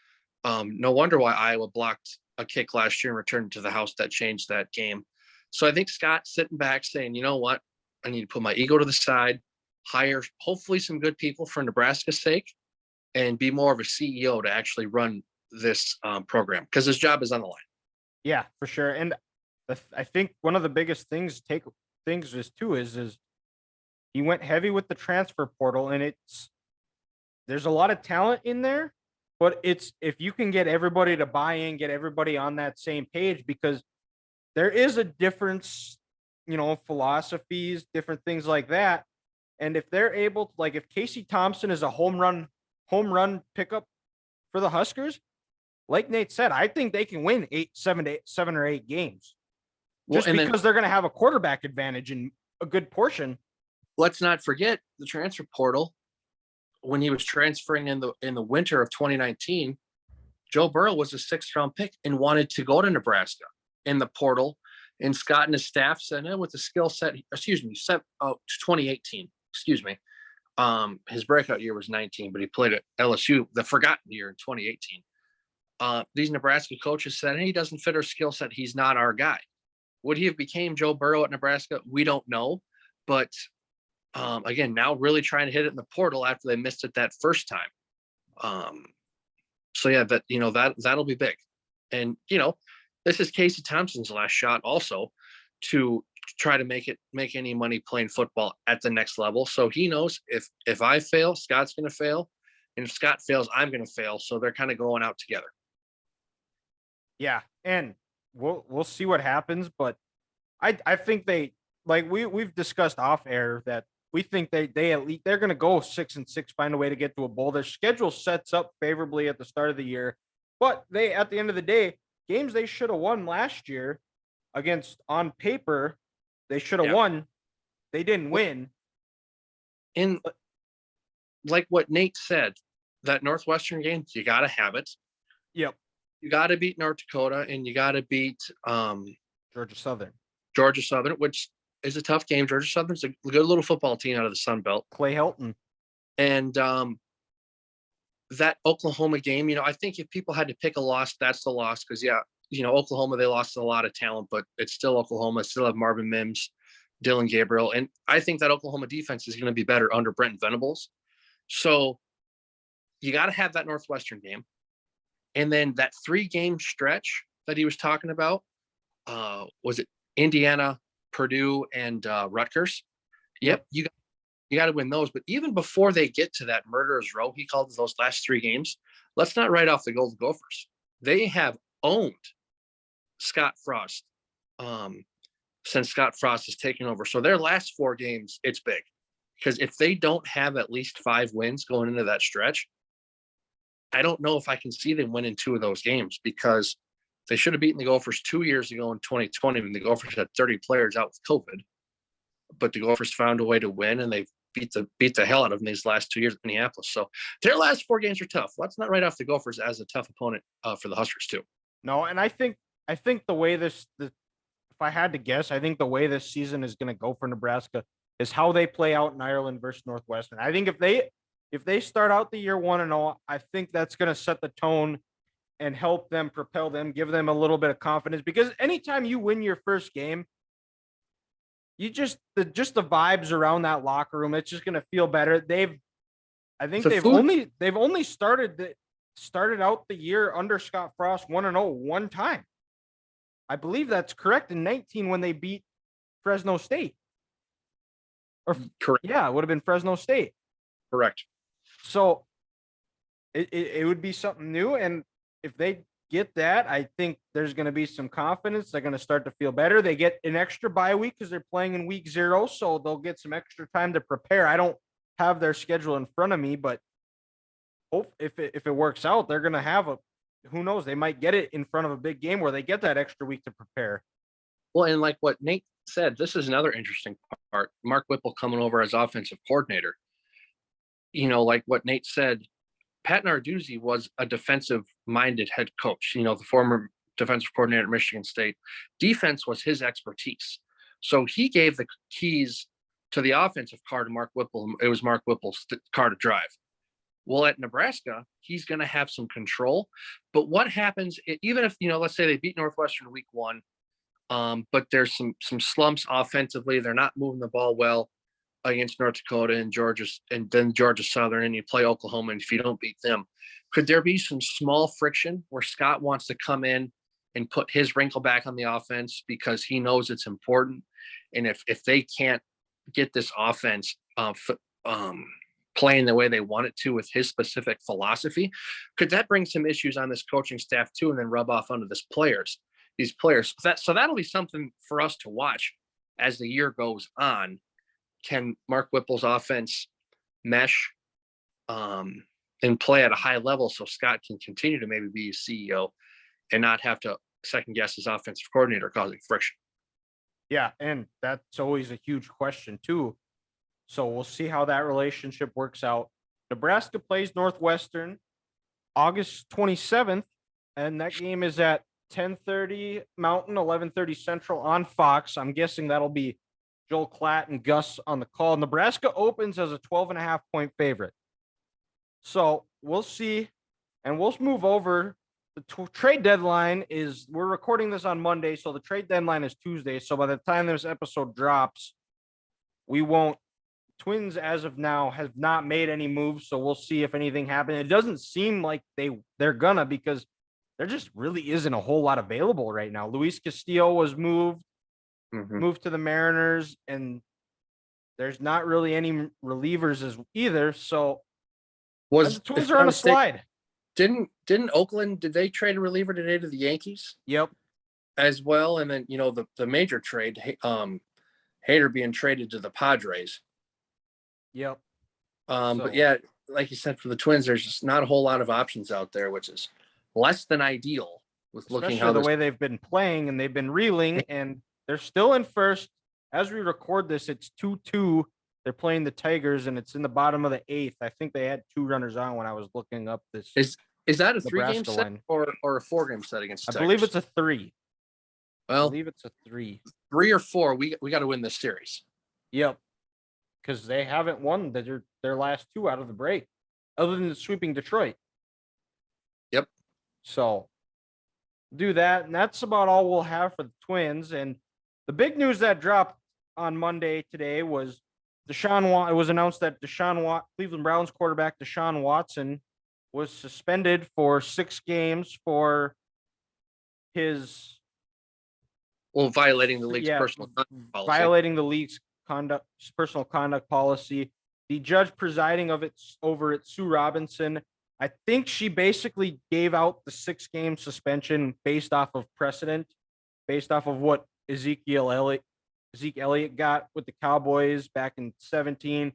No wonder why Iowa blocked a kick last year and returned to the house that changed that game. So I think Scott's sitting back saying, you know what? I need to put my ego to the side, hire hopefully some good people for Nebraska's sake, and be more of a CEO to actually run this program because his job is on the line. Yeah, for sure. And I think one of the biggest things is he went heavy with the transfer portal, and there's a lot of talent in there, but it's if you can get everybody to buy in, get everybody on that same page, because there is a difference, you know, philosophies, different things like that. And if they're able to, like, if Casey Thompson is a home run pickup for the Huskers, like Nate said, I think they can win 7 or 8 games. Just because they're going to have a quarterback advantage in a good portion. Let's not forget the transfer portal. When he was transferring in the winter of 2019, Joe Burrow was a 6th-round pick and wanted to go to Nebraska in the portal. And Scott and his staff said, with the skill set, 2018, his breakout year was 19, but he played at LSU, the forgotten year in 2018. These Nebraska coaches said, he doesn't fit our skill set. He's not our guy. Would he have became Joe Burrow at Nebraska? We don't know. But again, now really trying to hit it in the portal after they missed it that first time. So yeah, that'll be big. And, this is Casey Thompson's last shot also to try to make any money playing football at the next level. So he knows if I fail, Scott's going to fail. And if Scott fails, I'm going to fail. So they're kind of going out together. Yeah. And we'll see what happens. But I think we've discussed off air that we think they're going to go 6-6, find a way to get to a bowl. Their schedule sets up favorably at the start of the year, but at the end of the day, games they should have won last year against, on paper, they should have won. They didn't win. And like what Nate said, that Northwestern game, you got to have it. Yep. You got to beat North Dakota, and you got to beat Georgia Southern, which is a tough game. Georgia Southern's a good little football team out of the Sun Belt. Clay Helton. And that Oklahoma game, I think if people had to pick a loss, that's the loss. Because, Oklahoma, they lost a lot of talent, but it's still Oklahoma. Still have Marvin Mims, Dylan Gabriel. And I think that Oklahoma defense is going to be better under Brent Venables. So you got to have that Northwestern game. And then that 3-game stretch that he was talking about was it Indiana, Purdue, and Rutgers? Yep, you got to win those. But even before they get to that murderer's row, he called those last 3 games. Let's not write off the Golden Gophers. They have owned Scott Frost since Scott Frost has taken over. So their last 4 games, it's big, because if they don't have at least 5 wins going into that stretch, I don't know if I can see them winning 2 of those games, because they should have beaten the Gophers 2 years ago in 2020 when the Gophers had 30 players out with COVID. But the Gophers found a way to win, and they've beat the hell out of them these last 2 years in Minneapolis. So their last 4 games are tough. Let's not write off the Gophers as a tough opponent for the Huskers too. No, and I think the way if I had to guess, I think the way this season is going to go for Nebraska is how they play out in Ireland versus Northwestern. I think if they start out the year 1-0, I think that's going to set the tone and help them, propel them, give them a little bit of confidence, because anytime you win your first game, you just the vibes around that locker room, it's just going to feel better. They've only started out the year under Scott Frost 1-0 one time. I believe that's correct, in 19 when they beat Fresno State. Or correct. Yeah, it would have been Fresno State. Correct. So it would be something new, and if they get that, I think there's going to be some confidence. They're going to start to feel better. They get an extra bye week because they're playing in week 0, so they'll get some extra time to prepare. I don't have their schedule in front of me, but if it works out, they're going to have who knows, they might get it in front of a big game where they get that extra week to prepare. Well, and like what Nate said, this is another interesting part. Mark Whipple coming over as offensive coordinator. Like what Nate said, Pat Narduzzi was a defensive-minded head coach, the former defensive coordinator at Michigan State. Defense was his expertise. So he gave the keys to the offensive car to Mark Whipple. It was Mark Whipple's car to drive. Well, at Nebraska, he's going to have some control. But what happens, even if, let's say they beat Northwestern week 1, but there's some slumps offensively. They're not moving the ball well against North Dakota and Georgia, and then Georgia Southern, and you play Oklahoma, and if you don't beat them, could there be some small friction where Scott wants to come in and put his wrinkle back on the offense because he knows it's important? And if they can't get this offense playing the way they want it to with his specific philosophy, could that bring some issues on this coaching staff too, and then rub off onto these players? So that'll be something for us to watch as the year goes on. Can Mark Whipple's offense mesh and play at a high level so Scott can continue to maybe be a CEO and not have to second guess his offensive coordinator, causing friction? Yeah, and that's always a huge question too. So we'll see how that relationship works out. Nebraska plays Northwestern August 27th, and that game is at 10:30 Mountain, 11:30 Central on Fox. I'm guessing that'll be Joel Klatt and Gus on the call. Nebraska opens as a 12.5-point favorite. So we'll see, and we'll move over. The trade deadline we're recording this on Monday, so the trade deadline is Tuesday. So by the time this episode drops, Twins as of now have not made any moves, so we'll see if anything happens. It doesn't seem like they're gonna, because there just really isn't a whole lot available right now. Luis Castillo was moved to the Mariners, and there's not really any relievers either. So the Twins are on a slide. Didn't Oakland, did they trade a reliever today to the Yankees? Yep. As well, and then the major trade, Hader being traded to the Padres. Yep. But yeah, like you said, for the Twins, there's just not a whole lot of options out there, which is less than ideal with looking how the way they've been playing, and they've been reeling, and they're still in first. As we record this, it's 2-2. They're playing the Tigers, and it's in the bottom of the 8th. I think they had 2 runners on when I was looking up this. Is that a Nebraska 3-game set or a 4-game set against the Tigers? I believe it's a 3. Well, I believe it's a 3. 3 or 4. We got to win this series. Yep. Because they haven't won their last 2 out of the break, other than sweeping Detroit. Yep. So do that, and that's about all we'll have for the Twins. And the big news that dropped on Monday today was it was announced that Cleveland Browns quarterback Deshaun Watson was suspended for 6 games for his Well, violating the league's Yeah, personal conduct policy. violating the league's personal conduct policy. The judge presiding over it, Sue Robinson, I think she basically gave out the 6-game suspension based off of precedent, based off of what Zeke Elliott got with the Cowboys back in 2017.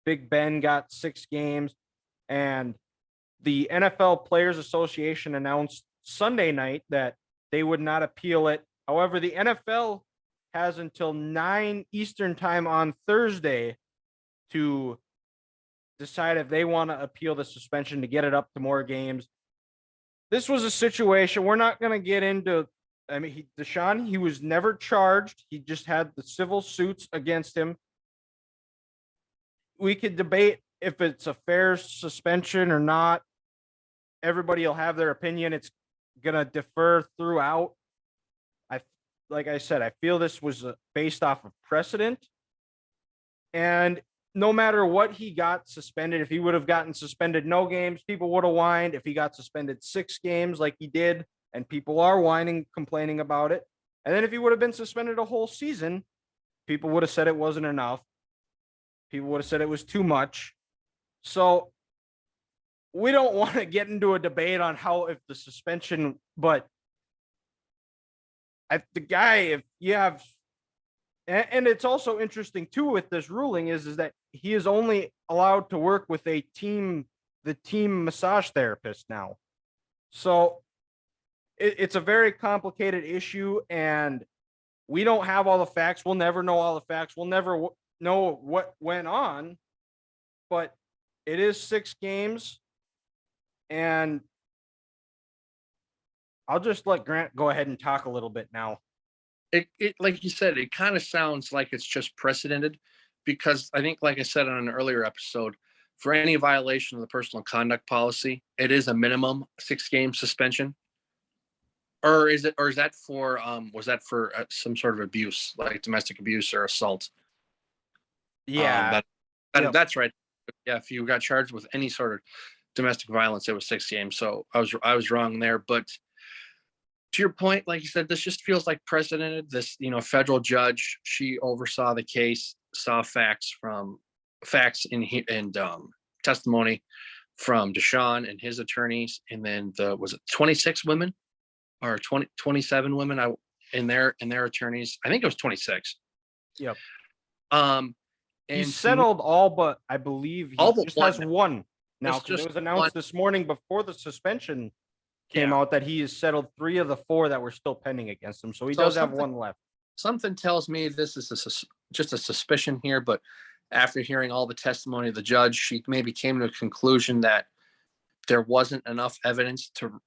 Big Ben got 6 games, and the NFL Players Association announced Sunday night that they would not appeal it. However, the NFL has until 9 Eastern time on Thursday to decide if they want to appeal the suspension to get it up to more games. This was a situation we're not going to get into. I mean, Deshaun, he was never charged. He just had the civil suits against him. We could debate if it's a fair suspension or not. Everybody will have their opinion. It's going to differ throughout. Like I said, I feel this was based off of precedent. And no matter what he got suspended, if he would have gotten suspended no games, people would have whined. If he got suspended 6 games like he did, and people are whining, complaining about it. And then if he would have been suspended a whole season, people would have said it wasn't enough. People would have said it was too much. So we don't want to get into a debate on if the suspension, but the guy, if you have, and it's also interesting too with this ruling is that he is only allowed to work with the team massage therapist now. So it's a very complicated issue, and we don't have all the facts. We'll never know all the facts. We'll never know what went on, but it is 6 games, and I'll just let Grant go ahead and talk a little bit now. It like you said, it kind of sounds like it's just precedented, because I think, like I said on an earlier episode, for any violation of the personal conduct policy, it is a minimum 6-game suspension. Or is that for was that for some sort of abuse, like domestic abuse or assault? Yeah, that's right. Yeah, if you got charged with any sort of domestic violence, it was 6 games. So I was wrong there. But to your point, like you said, this just feels like precedented. This, federal judge, she oversaw the case, saw facts and testimony from Deshaun and his attorneys, and then was it 26 women or 27 women in their attorneys? I think it was 26. Yep. And he settled all but, I believe, he just has one now, because it was announced this morning before the suspension came out that he has settled 3 of the 4 that were still pending against him. So he does have one left. Something tells me this is just a suspicion here, but after hearing all the testimony of the judge, she maybe came to a conclusion that there wasn't enough evidence to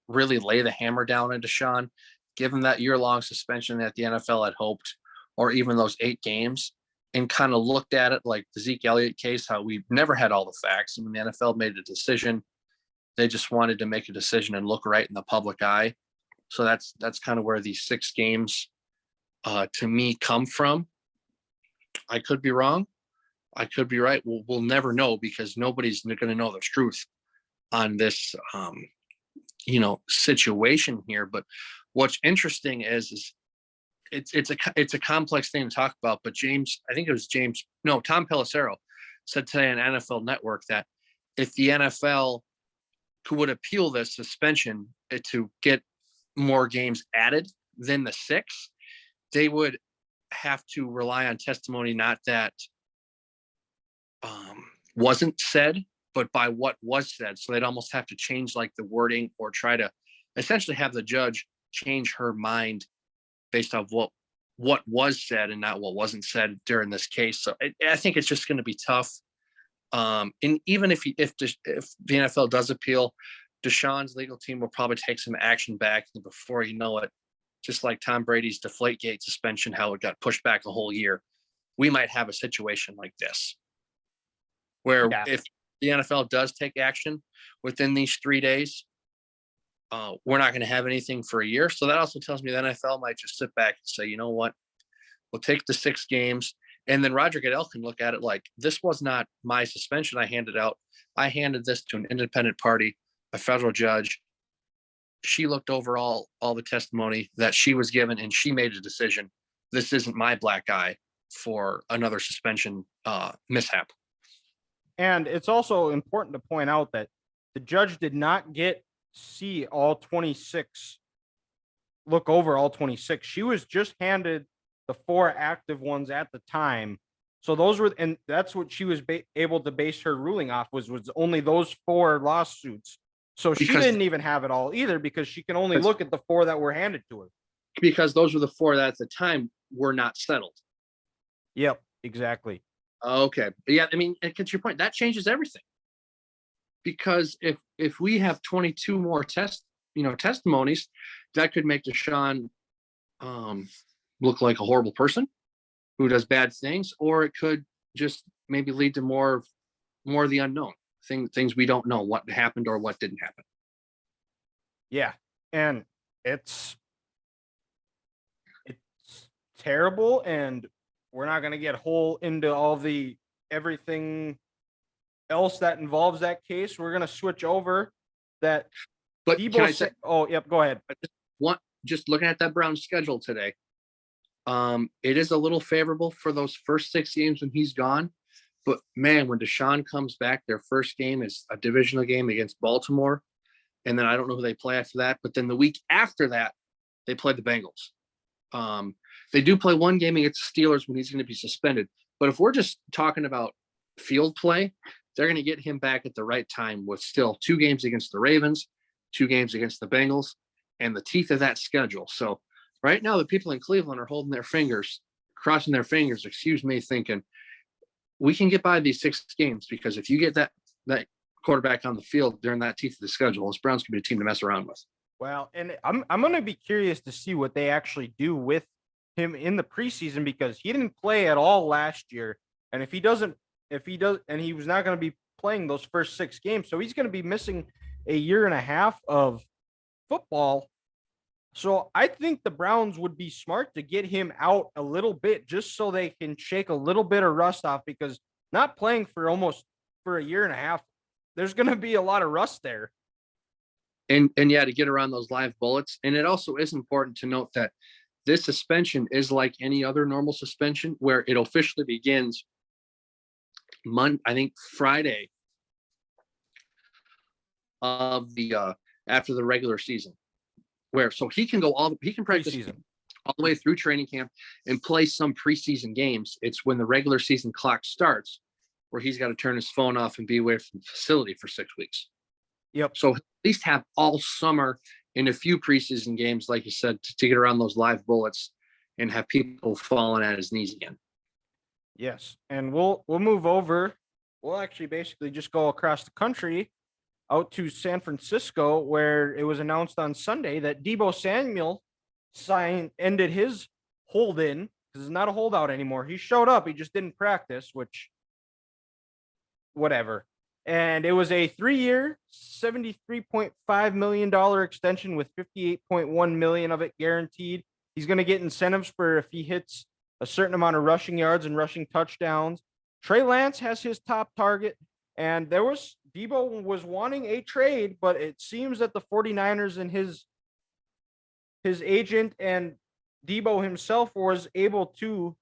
really lay the hammer down on Deshaun, given that year-long suspension that the NFL had hoped, or even those 8 games, and kind of looked at it like the Zeke Elliott case, how we've never had all the facts. I mean, the NFL made a decision. They just wanted to make a decision and look right in the public eye. So that's kind of where these 6 games to me come from. I could be wrong. I could be right. We'll never know, because nobody's going to know the truth on this, situation here. But what's interesting is it's a complex thing to talk about. But Tom Pelissero said today on NFL Network that if the NFL would appeal this suspension to get more games added than the 6, they would have to rely on testimony not that wasn't said, but by what was said. So they'd almost have to change the wording, or try to essentially have the judge change her mind based off what was said and not what wasn't said during this case. So I think it's just going to be tough. And even if the NFL does appeal, Deshaun's legal team will probably take some action back, and before you know it, just like Tom Brady's Deflategate suspension, how it got pushed back a whole year, we might have a situation like this, where if the NFL does take action within these 3 days, we're not going to have anything for a year. So that also tells me the NFL might just sit back and say, you know what, we'll take the 6 games. And then Roger Goodell can look at it like, this was not my suspension I handed out. I handed this to an independent party, a federal judge. she looked over all the testimony that she was given, and she made a decision. This isn't my black eye for another suspension mishap. And it's also important to point out that the judge did not see all 26, look over all 26. She was just handed the 4 active ones at the time. So those were, and that's what she was able to base her ruling off was only those 4 lawsuits. So she didn't even have it all either, because she can only look at the 4 that were handed to her. Because those were the 4 that at the time were not settled. Yep, exactly. Okay. Yeah, I mean, and to your point, that changes everything. Because if we have 22 more testimonies, that could make Deshaun look like a horrible person who does bad things, or it could just maybe lead to more of the unknown things we don't know what happened or what didn't happen. Yeah, and it's terrible, and we're not going to get whole into all the everything else that involves that case. We're going to switch over that. But oh, yep, go ahead. Just looking at that Browns schedule today, it is a little favorable for those first 6 games when he's gone. But man, when Deshaun comes back, their first game is a divisional game against Baltimore. And then I don't know who they play after that. But then the week after that, they play the Bengals. They do play one game against the Steelers when he's going to be suspended. But if we're just talking about field play, they're going to get him back at the right time with still 2 games against the Ravens, 2 games against the Bengals, and the teeth of that schedule. So right now, the people in Cleveland are holding their fingers, crossing their fingers, thinking, we can get by these 6 games, because if you get that quarterback on the field during that teeth of the schedule, this Browns could be a team to mess around with. Well, and I'm going to be curious to see what they actually do with him in the preseason, because he didn't play at all last year. And if he does, and he was not going to be playing those first 6 games, so he's going to be missing a year and a half of football. So I think the Browns would be smart to get him out a little bit, just so they can shake a little bit of rust off, because not playing for a year and a half, there's going to be a lot of rust there. And yeah, to get around those live bullets. And it also is important to note that this suspension is like any other normal suspension, where it officially begins Friday of the after the regular season, so he can practice all the way through training camp and play some preseason games. It's when the regular season clock starts where he's got to turn his phone off and be away from the facility for 6 weeks. Yep. So at least have all summer in a few preseason games, like you said, to get around those live bullets and have people falling at his knees again. Yes. And we'll move over. We'll actually basically just go across the country out to San Francisco, where it was announced on Sunday that Deebo Samuel ended his hold in, because he's not a holdout anymore. He showed up. He just didn't practice, which whatever. And it was a 3-year, $73.5 million extension with $58.1 million of it guaranteed. He's going to get incentives for if he hits a certain amount of rushing yards and rushing touchdowns. Trey Lance has his top target, and Deebo was wanting a trade, but it seems that the 49ers and his agent and Deebo himself was able to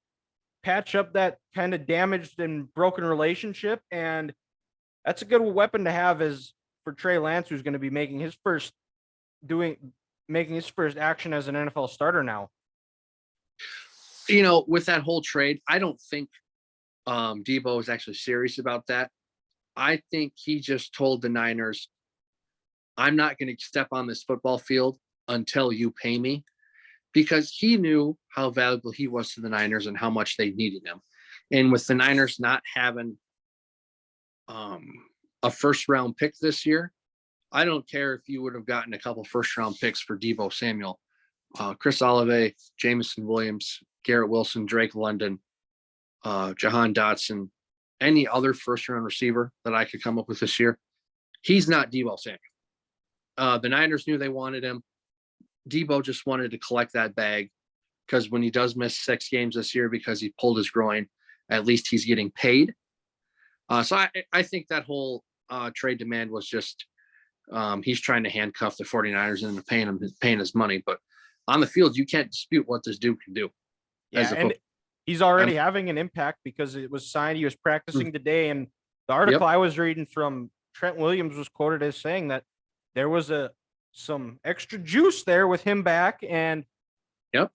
patch up that kind of damaged and broken relationship. And that's a good weapon to have for Trey Lance, who's going to be making his first action as an NFL starter now. With that whole trade, I don't think Deebo is actually serious about that. I think he just told the Niners, I'm not going to step on this football field until you pay me, because he knew how valuable he was to the Niners and how much they needed him. And with the Niners not having a first-round pick this year, I don't care if you would have gotten a couple first-round picks for Deebo Samuel, Chris Olave, Jameson Williams, Garrett Wilson, Drake London, Jahan Dotson, any other first-round receiver that I could come up with this year. He's not Deebo Samuel. The Niners knew they wanted him. Deebo just wanted to collect that bag, because when he does miss 6 games this year because he pulled his groin, at least he's getting paid. So I think that whole trade demand was just He's trying to handcuff the 49ers into paying his money. But on the field, you can't dispute what this dude can do. Yeah, and he's already having an impact because it was signed. He was practicing today, and the article I was reading from Trent Williams was quoted as saying that there was some extra juice there with him back, and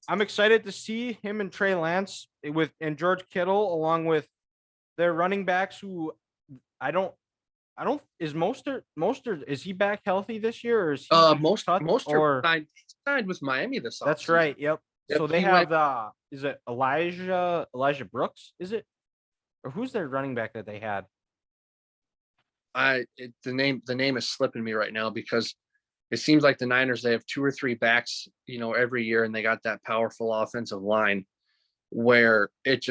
I'm excited to see him and Trey Lance and George Kittle along with their running backs who I don't is Mostert is he back healthy this year or is he Mostert signed with Miami this offseason. That's right. Yep. So they have is it Elijah Brooks? Is it? Or who's their running back that they had? The name is slipping me right now because it seems like the Niners, they have 2 or 3 backs, every year, and they got that powerful offensive line where it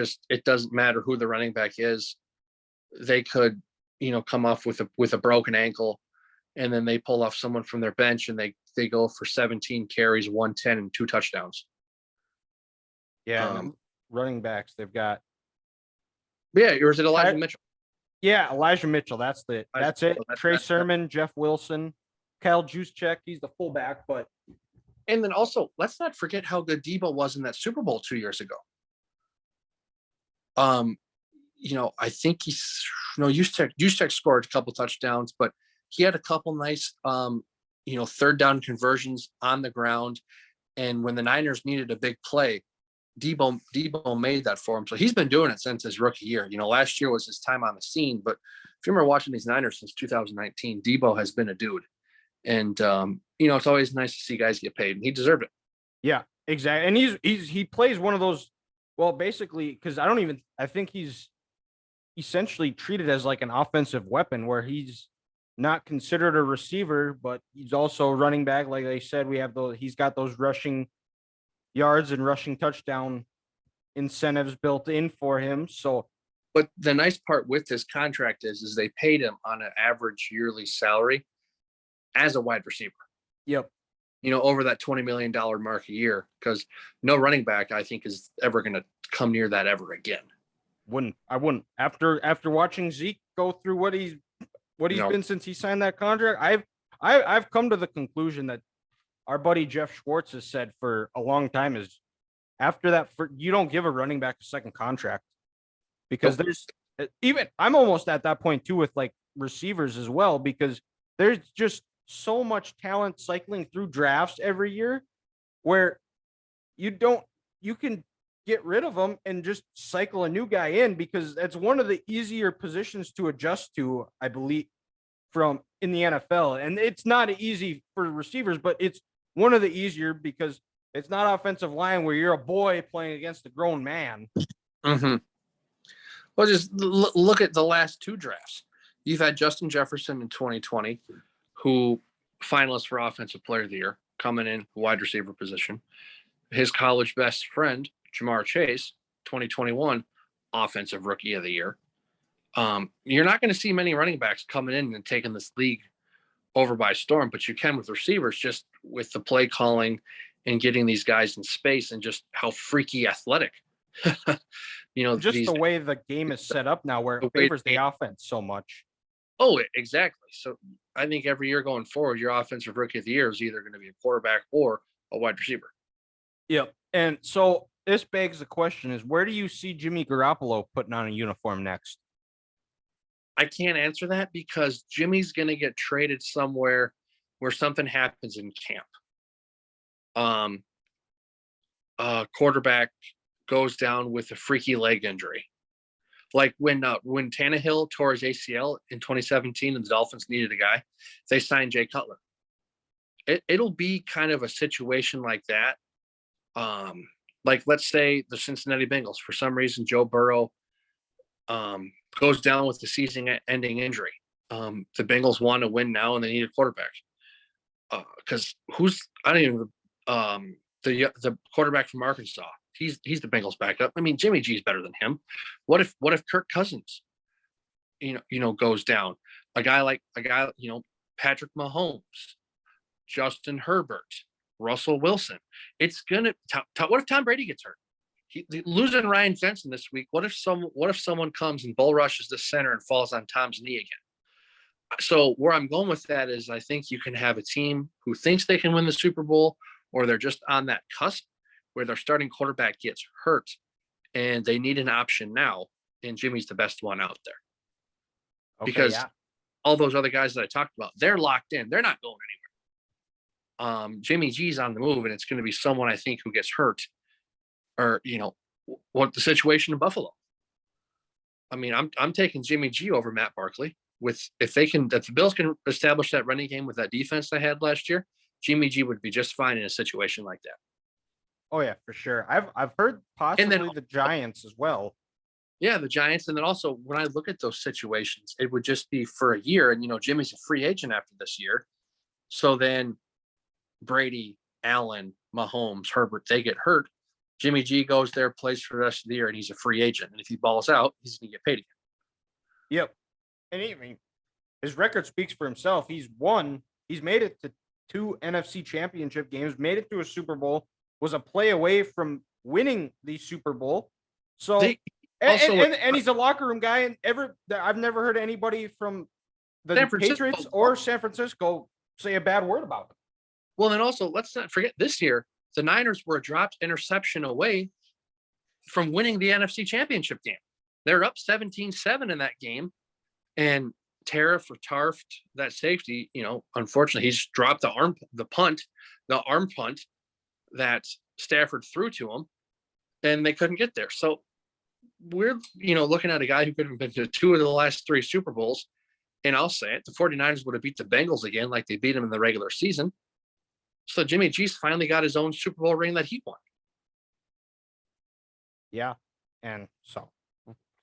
doesn't matter who the running back is. They could, come off with a broken ankle, and then they pull off someone from their bench and they go for 17 carries, 110 and 2 touchdowns. Yeah, running backs they've got. Yeah, or is it Elijah Mitchell? Yeah, Elijah Mitchell. That's it. Trey Sermon, Jeff Wilson, Kyle Juszczyk. He's the fullback, but. And then also, let's not forget how good Deebo was in that Super Bowl 2 years ago. I think Juszczyk scored a couple touchdowns, but he had a couple nice, third down conversions on the ground. And when the Niners needed a big play, Deebo made that for him. So he's been doing it since his rookie year. Last year was his time on the scene, but if you remember watching these Niners since 2019, Deebo has been a dude. And, it's always nice to see guys get paid, and he deserved it. Yeah, exactly. And he plays one of those, well, basically, because I think he's essentially treated as like an offensive weapon where he's not considered a receiver, but he's also running back. Like I said, he's got those rushing yards and rushing touchdown incentives built in for him. So, but the nice part with this contract is they paid him on an average yearly salary as a wide receiver. Yep. Over that $20 million mark a year, because no running back, I think, is ever going to come near that ever again. I wouldn't. After watching Zeke go through what he's been since he signed that contract, I've come to the conclusion that our buddy Jeff Schwartz has said for a long time is after that, you don't give a running back a second contract because I'm almost at that point too with like receivers as well, because there's just so much talent cycling through drafts every year where you can get rid of them and just cycle a new guy in, because that's one of the easier positions to adjust to, I believe, in the NFL. And it's not easy for receivers, but it's one of the easier because it's not offensive line where you're a boy playing against a grown man. Mm-hmm. Well, just look at the last 2 drafts. You've had Justin Jefferson in 2020, who finalist for Offensive Player of the Year, coming in wide receiver position. His college best friend, Jamar Chase, 2021, Offensive Rookie of the Year. You're not going to see many running backs coming in and taking this league over by storm, but you can with receivers, just with the play calling and getting these guys in space and just how freaky athletic. Just the way the game is set up now where it favors the offense so much. Oh, exactly. So I think every year going forward, your Offensive Rookie of the Year is either going to be a quarterback or a wide receiver. Yep. And so this begs the question is, where do you see Jimmy Garoppolo putting on a uniform next? I can't answer that because Jimmy's going to get traded somewhere where something happens in camp. Quarterback goes down with a freaky leg injury. Like when Tannehill tore his ACL in 2017 and the Dolphins needed a guy, they signed Jay Cutler. It'll be kind of a situation like that. Like let's say the Cincinnati Bengals, for some reason, Joe Burrow goes down with the season-ending injury. The Bengals want to win now and they need a quarterback. Because the quarterback from Arkansas. He's the Bengals backup. I mean, Jimmy G's better than him. What if Kirk Cousins, goes down? A guy, Patrick Mahomes, Justin Herbert, Russell Wilson. It's gonna. What if Tom Brady gets hurt? Losing Ryan Jensen this week. What if someone comes and bull rushes the center and falls on Tom's knee again? So where I'm going with that is I think you can have a team who thinks they can win the Super Bowl, or they're just on that cusp where their starting quarterback gets hurt and they need an option now. And Jimmy's the best one out there Okay, because yeah. all those other guys that I talked about, they're locked in. They're not going anywhere. Jimmy G's on the move, and it's going to be someone I think who gets hurt, or what the situation in Buffalo. I mean, I'm taking Jimmy G over Matt Barkley. If the Bills can establish that running game with that defense they had last year, Jimmy G would be just fine in a situation like that. Oh yeah, for sure. I've heard possibly the Giants as well. Yeah, the Giants. And then also when I look at those situations, it would just be for a year. And, Jimmy's a free agent after this year. So then Brady, Allen, Mahomes, Herbert, they get hurt. Jimmy G goes there, plays for the rest of the year, and he's a free agent. And if he balls out, he's going to get paid again. Yep. And I mean, his record speaks for himself. He's made it to 2 NFC championship games, made it to a Super Bowl, was a play away from winning the Super Bowl. So and he's a locker room guy, and I've never heard anybody from the Patriots or San Francisco say a bad word about him. Well, then also let's not forget this year, the Niners were a dropped interception away from winning the NFC championship game. They're up 17-7 in that game. And Tariff or Tarft, that safety, unfortunately, he's dropped the arm punt that Stafford threw to him, and they couldn't get there. So we're, looking at a guy who could have been to 2 of the last 3 Super Bowls. And I'll say it, the 49ers would have beat the Bengals again like they beat them in the regular season. So Jimmy G's finally got his own Super Bowl ring that he won. Yeah. And so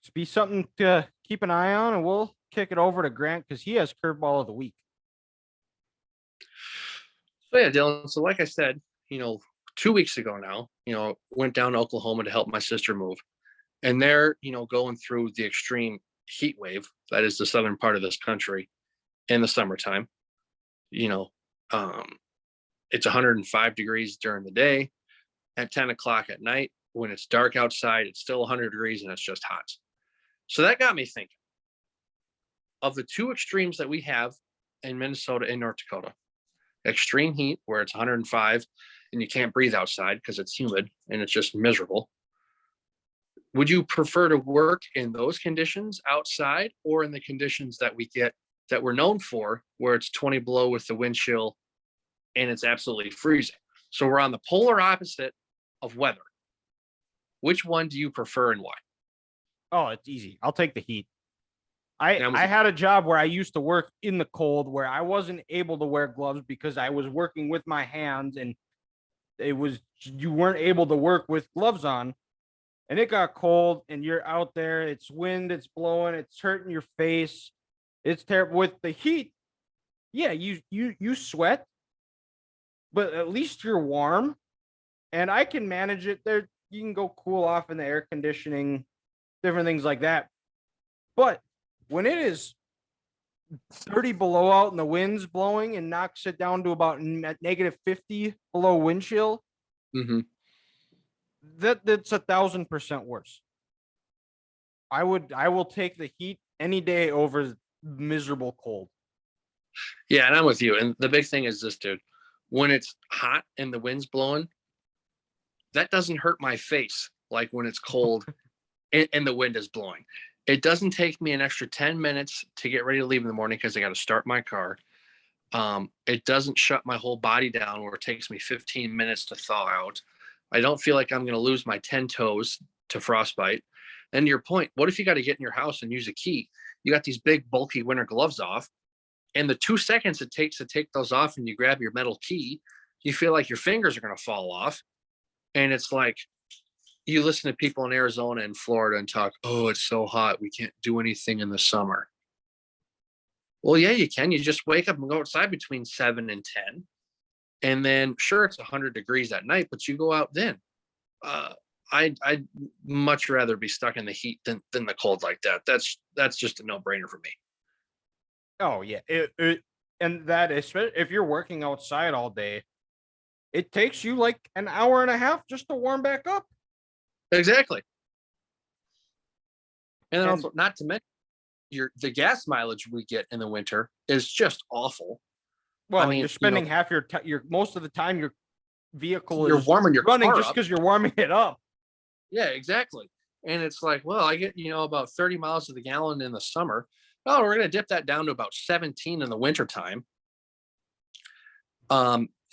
it's be something to keep an eye on, and we'll kick it over to Grant because he has Curveball of the Week. So yeah, Dylan. So like I said, 2 weeks ago now, went down to Oklahoma to help my sister move. And they're, going through the extreme heat wave that is the southern part of this country in the summertime. It's 105 degrees during the day. At 10 o'clock at night, when it's dark outside, it's still 100 degrees and it's just hot. So that got me thinking of the 2 extremes that we have in Minnesota and North Dakota. Extreme heat, where it's 105 and you can't breathe outside because it's humid and it's just miserable. Would you prefer to work in those conditions outside, or in the conditions that we get that we're known for, where it's 20 below with the wind chill and it's absolutely freezing? So we're on the polar opposite of weather. Which one do you prefer and why? Oh, it's easy. I'll take the heat. I had a job where I used to work in the cold, where I wasn't able to wear gloves because I was working with my hands, and you weren't able to work with gloves on, and it got cold, and you're out there, it's wind, it's blowing, it's hurting your face. It's terrible. With the heat, yeah, you sweat, but at least you're warm, and I can manage it. There, you can go cool off in the air conditioning, different things like that. But when it is 30 below out and the wind's blowing and knocks it down to about negative 50 below wind chill, that's 1,000% worse. I will take the heat any day over miserable cold. Yeah, and I'm with you. And the big thing is this, dude. When it's hot and the wind's blowing, that doesn't hurt my face like when it's cold and the wind is blowing. It doesn't take me an extra 10 minutes to get ready to leave in the morning because I got to start my car. It doesn't shut my whole body down where it takes me 15 minutes to thaw out. I don't feel like I'm going to lose my 10 toes to frostbite. And to your point, what if you got to get in your house and use a key? You got these big, bulky winter gloves off, and the 2 seconds it takes to take those off and you grab your metal key, you feel like your fingers are going to fall off. And it's like, you listen to people in Arizona and Florida and talk, oh, it's so hot, we can't do anything in the summer. Well, yeah, you can. You just wake up and go outside between 7 and 10. And then, sure, it's 100 degrees at night, but you go out then. I'd much rather be stuck in the heat than the cold like that. That's just a no-brainer for me. Oh, yeah. And that is, if you're working outside all day, it takes you like an hour and a half just to warm back up. Exactly. And then also, not to mention, the gas mileage we get in the winter is just awful. Well, I mean, you're spending half your most of the time your vehicle you're is warming your running car just up. because you're warming it up. Yeah, exactly. And it's like, well, I get, about 30 miles to the gallon in the summer. Oh, we're going to dip that down to about 17 in the wintertime.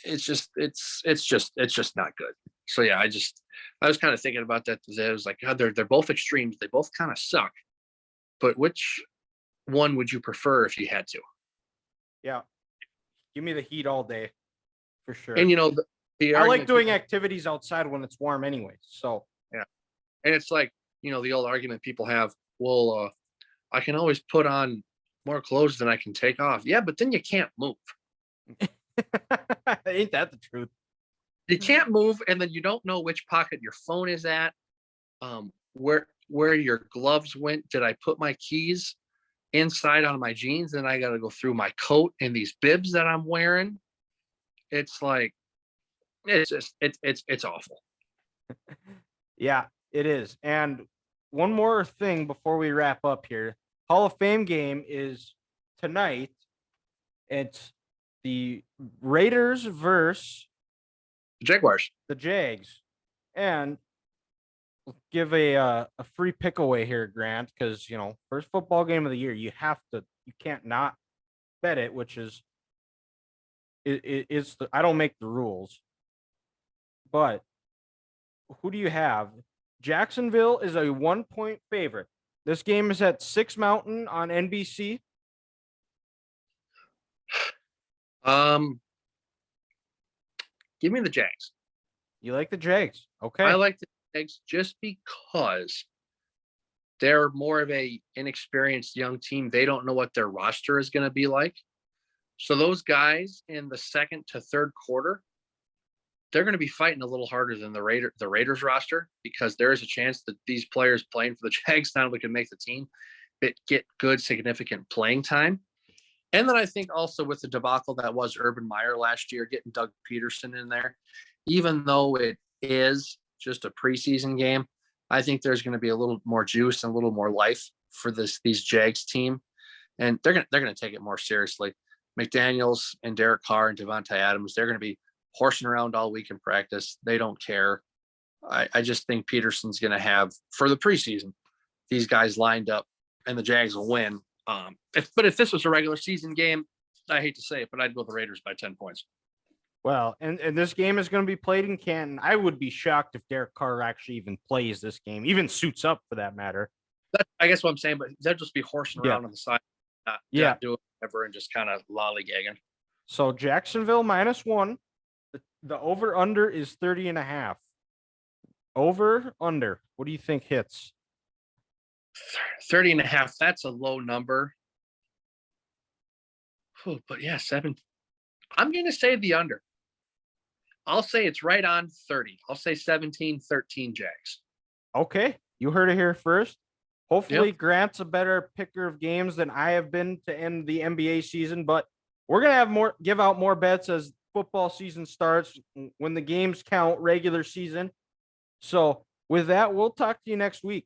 It's just not good. So yeah, I was kind of thinking about that today. I was like, God, they're both extremes. They both kind of suck. But which one would you prefer if you had to? Yeah. Give me the heat all day for sure. And I like doing activities outside when it's warm anyway. So yeah. And it's like, the old argument people have, well, I can always put on more clothes than I can take off. Yeah, but then you can't move. Ain't that the truth? You can't move, and then you don't know which pocket your phone is at, where your gloves went. Did I put my keys inside on my jeans? Then I got to go through my coat and these bibs that I'm wearing. It's like, it's awful. Yeah, it is. And one more thing before we wrap up here. Hall of Fame game is tonight. It's the Raiders versus Jaguars. the Jags. And we'll give a free pick away here, Grant, because first football game of the year, you can't not bet it, which is I don't make the rules. But who do you have? Jacksonville is a 1-point favorite. This game is at 6 Mountain on NBC. Give me the Jags. You like the Jags? Okay. I like the Jags just because they're more of a inexperienced young team. They don't know what their roster is going to be like. So those guys in the second to third quarter, they're going to be fighting a little harder than the Raiders roster, because there is a chance that these players playing for the Jags not only can make the team, but get good, significant playing time. And then I think also with the debacle that was Urban Meyer last year, getting Doug Peterson in there, even though it is just a preseason game, I think there's going to be a little more juice and a little more life for these Jags team, and they're going to take it more seriously. McDaniels and Derek Carr and Devontae Adams, they're going to be horsing around all week in practice. They don't care. I just think Peterson's going to have, for the preseason, these guys lined up, and the Jags will win. But if this was a regular season game, I hate to say it, but I'd go the Raiders by 10 points. Well, and this game is going to be played in Canton. I would be shocked if Derek Carr actually even plays this game, even suits up for that matter. That's, I guess, what I'm saying, but they'll just be horsing around on the side, not doing whatever, and just kind of lollygagging. So Jacksonville -1. The over-under is 30.5. Over-under. What do you think hits? 30.5. That's a low number. Oh, but yeah, 7. I'm going to say the under. I'll say it's right on 30. I'll say 17-13 Jags. Okay. You heard it here first. Hopefully Grant's a better picker of games than I have been to end the NBA season, but we're going to give out more bets as football season starts, when the games count, regular season. So with that, we'll talk to you next week.